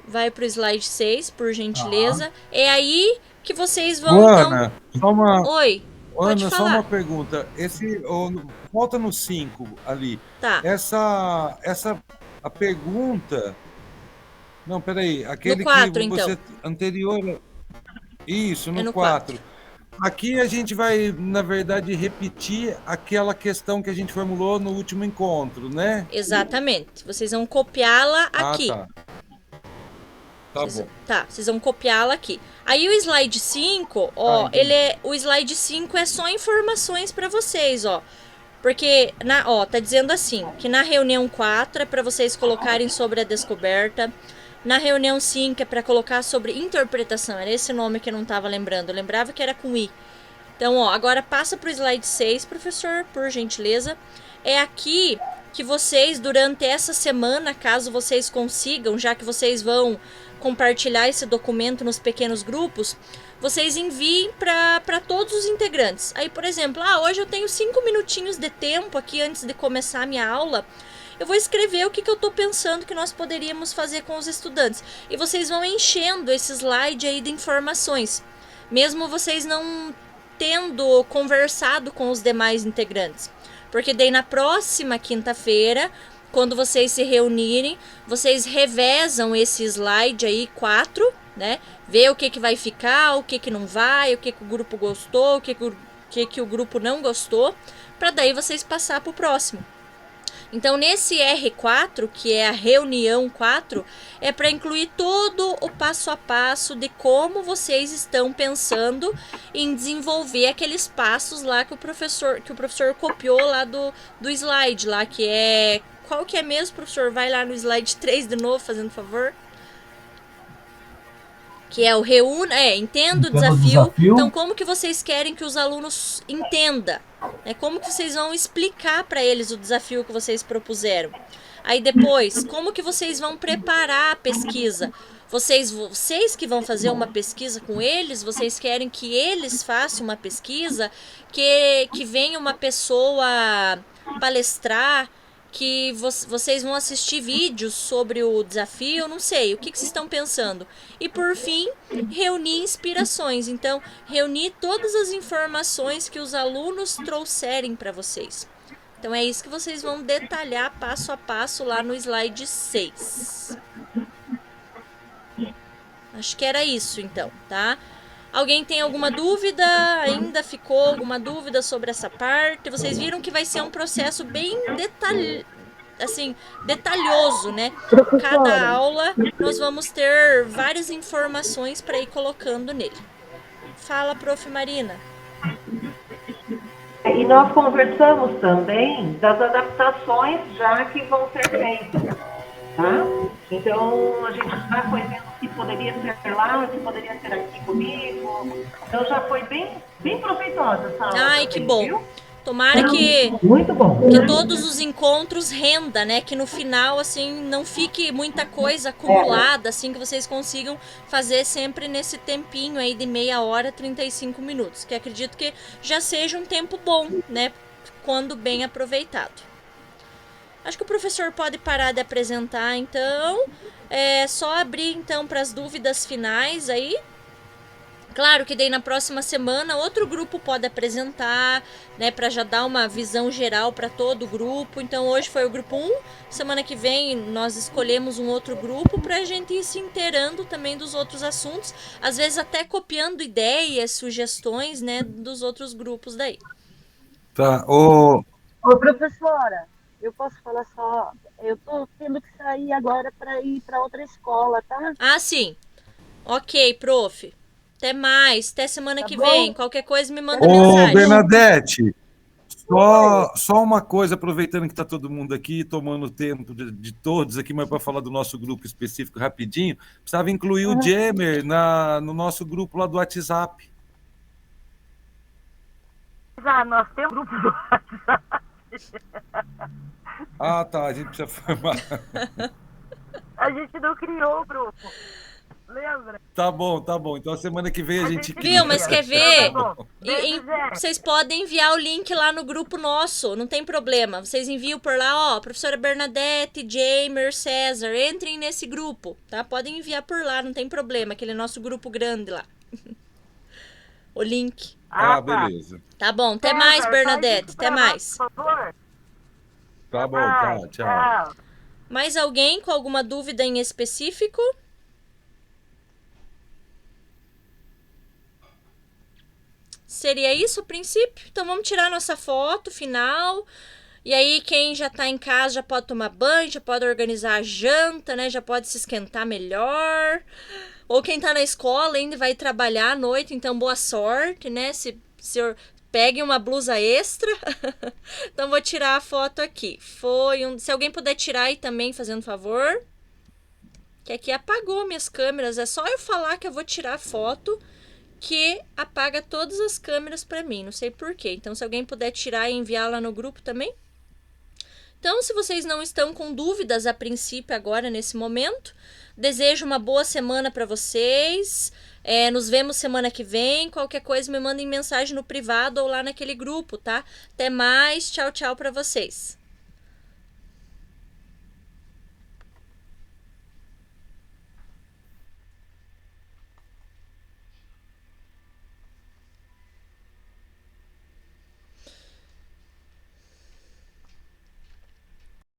vai pro slide 6, por gentileza. É aí que vocês vão, Ana, então... Oi, pode Ana, falar. só uma pergunta. Volta no 5 ali. Tá. A pergunta, Não, peraí. Aquele No 4, que você então. anterior. Isso, É no no 4. Aqui a gente vai, na verdade, repetir aquela questão que a gente formulou no último encontro, né? Exatamente. Vocês vão copiá-la aqui. Ah, tá. Tá bom. Tá, vocês vão copiá-la aqui. Aí o slide 5, ó, o slide 5 é só informações para vocês, ó. Porque, tá dizendo assim, que na reunião 4 é para vocês colocarem sobre a descoberta. Na reunião 5 é para colocar sobre interpretação. Era esse nome que eu não tava lembrando. Eu lembrava que era com I. Então, ó, agora passa pro slide 6, professor, por gentileza. É aqui que vocês, durante essa semana, caso vocês consigam, já que vocês vão compartilhar esse documento nos pequenos grupos, vocês enviem para todos os integrantes. Aí, por exemplo, hoje eu tenho 5 minutinhos de tempo aqui antes de começar a minha aula. Eu vou escrever o que eu estou pensando que nós poderíamos fazer com os estudantes. E vocês vão enchendo esse slide aí de informações, mesmo vocês não tendo conversado com os demais integrantes. Porque daí na próxima quinta-feira, quando vocês se reunirem, vocês revezam esse slide aí 4, né? Vê o que vai ficar, o que não vai, o que o grupo gostou, o que o grupo não gostou, para daí vocês passar para o próximo. Então, nesse R4, que é a reunião 4, é para incluir todo o passo a passo de como vocês estão pensando em desenvolver aqueles passos lá que o professor copiou lá do slide, lá que é... Qual que é mesmo, professor? Vai lá no slide 3 de novo, fazendo favor. Que é o reúna, entenda o desafio. Então, como que vocês querem que os alunos entendam? Como que vocês vão explicar para eles o desafio que vocês propuseram? Aí depois, como que vocês vão preparar a pesquisa? Vocês que vão fazer uma pesquisa com eles, vocês querem que eles façam uma pesquisa, que venha uma pessoa palestrar, que vocês vão assistir vídeos sobre o desafio, não sei, o que vocês estão pensando. E por fim, reunir inspirações. Então, reunir todas as informações que os alunos trouxerem para vocês. Então, é isso que vocês vão detalhar passo a passo lá no slide 6. Acho que era isso, então, tá? Alguém tem alguma dúvida? Ainda ficou alguma dúvida sobre essa parte? Vocês viram que vai ser um processo bem detalhoso, né? Cada aula nós vamos ter várias informações para ir colocando nele. Fala, prof. Marina. E nós conversamos também das adaptações já que vão ser feitas, tá? Então, a gente já foi vendo que poderia ser lá, que poderia ser aqui comigo. Então, já foi bem proveitosa essa aula. Ai, que bom. Viu? Tomara que todos os encontros renda, né? Que no final, assim, não fique muita coisa acumulada, assim, que vocês consigam fazer sempre nesse tempinho aí de meia hora, 35 minutos. Que acredito que já seja um tempo bom, né? Quando bem aproveitado. Acho que o professor pode parar de apresentar, então. É só abrir, então, para as dúvidas finais aí. Claro que daí na próxima semana outro grupo pode apresentar, né, para já dar uma visão geral para todo o grupo. Então hoje foi o grupo 1, semana que vem nós escolhemos um outro grupo para a gente ir se inteirando também dos outros assuntos, às vezes até copiando ideias, sugestões, né, dos outros grupos daí. Tá, Ô professora, eu posso falar só, eu tô tendo que sair agora para ir para outra escola, tá? Ah, sim. Ok, prof. Até mais, até semana que vem. Qualquer coisa me manda mensagem. Ô, Bernadette, só uma coisa, aproveitando que está todo mundo aqui, tomando tempo de todos aqui, mas para falar do nosso grupo específico rapidinho, precisava incluir o Jammer no nosso grupo lá do WhatsApp. Já, nós temos um grupo do WhatsApp. Ah, tá, a gente precisa formar. A gente não criou o grupo. Lembra? Tá bom. Então semana que vem a gente cria. Viu, mas quer ver? Vocês podem enviar o link lá no grupo nosso, não tem problema. Vocês enviam por lá, ó, professora Bernadette, Jamer, César, entrem nesse grupo, tá? Podem enviar por lá, não tem problema, aquele nosso grupo grande lá. O link. Ah, beleza. Tá bom, até mais, Bernadette, até mais. Tá bom, tá, tchau. Mais alguém com alguma dúvida em específico? Seria isso a princípio? Então vamos tirar nossa foto final. E aí quem já tá em casa já pode tomar banho, já pode organizar a janta, né? Já pode se esquentar melhor. Ou quem tá na escola ainda vai trabalhar à noite, então boa sorte, né? Se pegue uma blusa extra. Então vou tirar a foto aqui. Se alguém puder tirar aí também, fazendo favor. Que aqui apagou minhas câmeras. É só eu falar que eu vou tirar a foto que apaga todas as câmeras para mim. Não sei porquê. Então se alguém puder tirar e enviar lá no grupo também. Então, se vocês não estão com dúvidas a princípio agora, nesse momento, desejo uma boa semana para vocês. Nos vemos semana que vem. Qualquer coisa me mandem mensagem no privado ou lá naquele grupo, tá? Até mais. Tchau, tchau para vocês.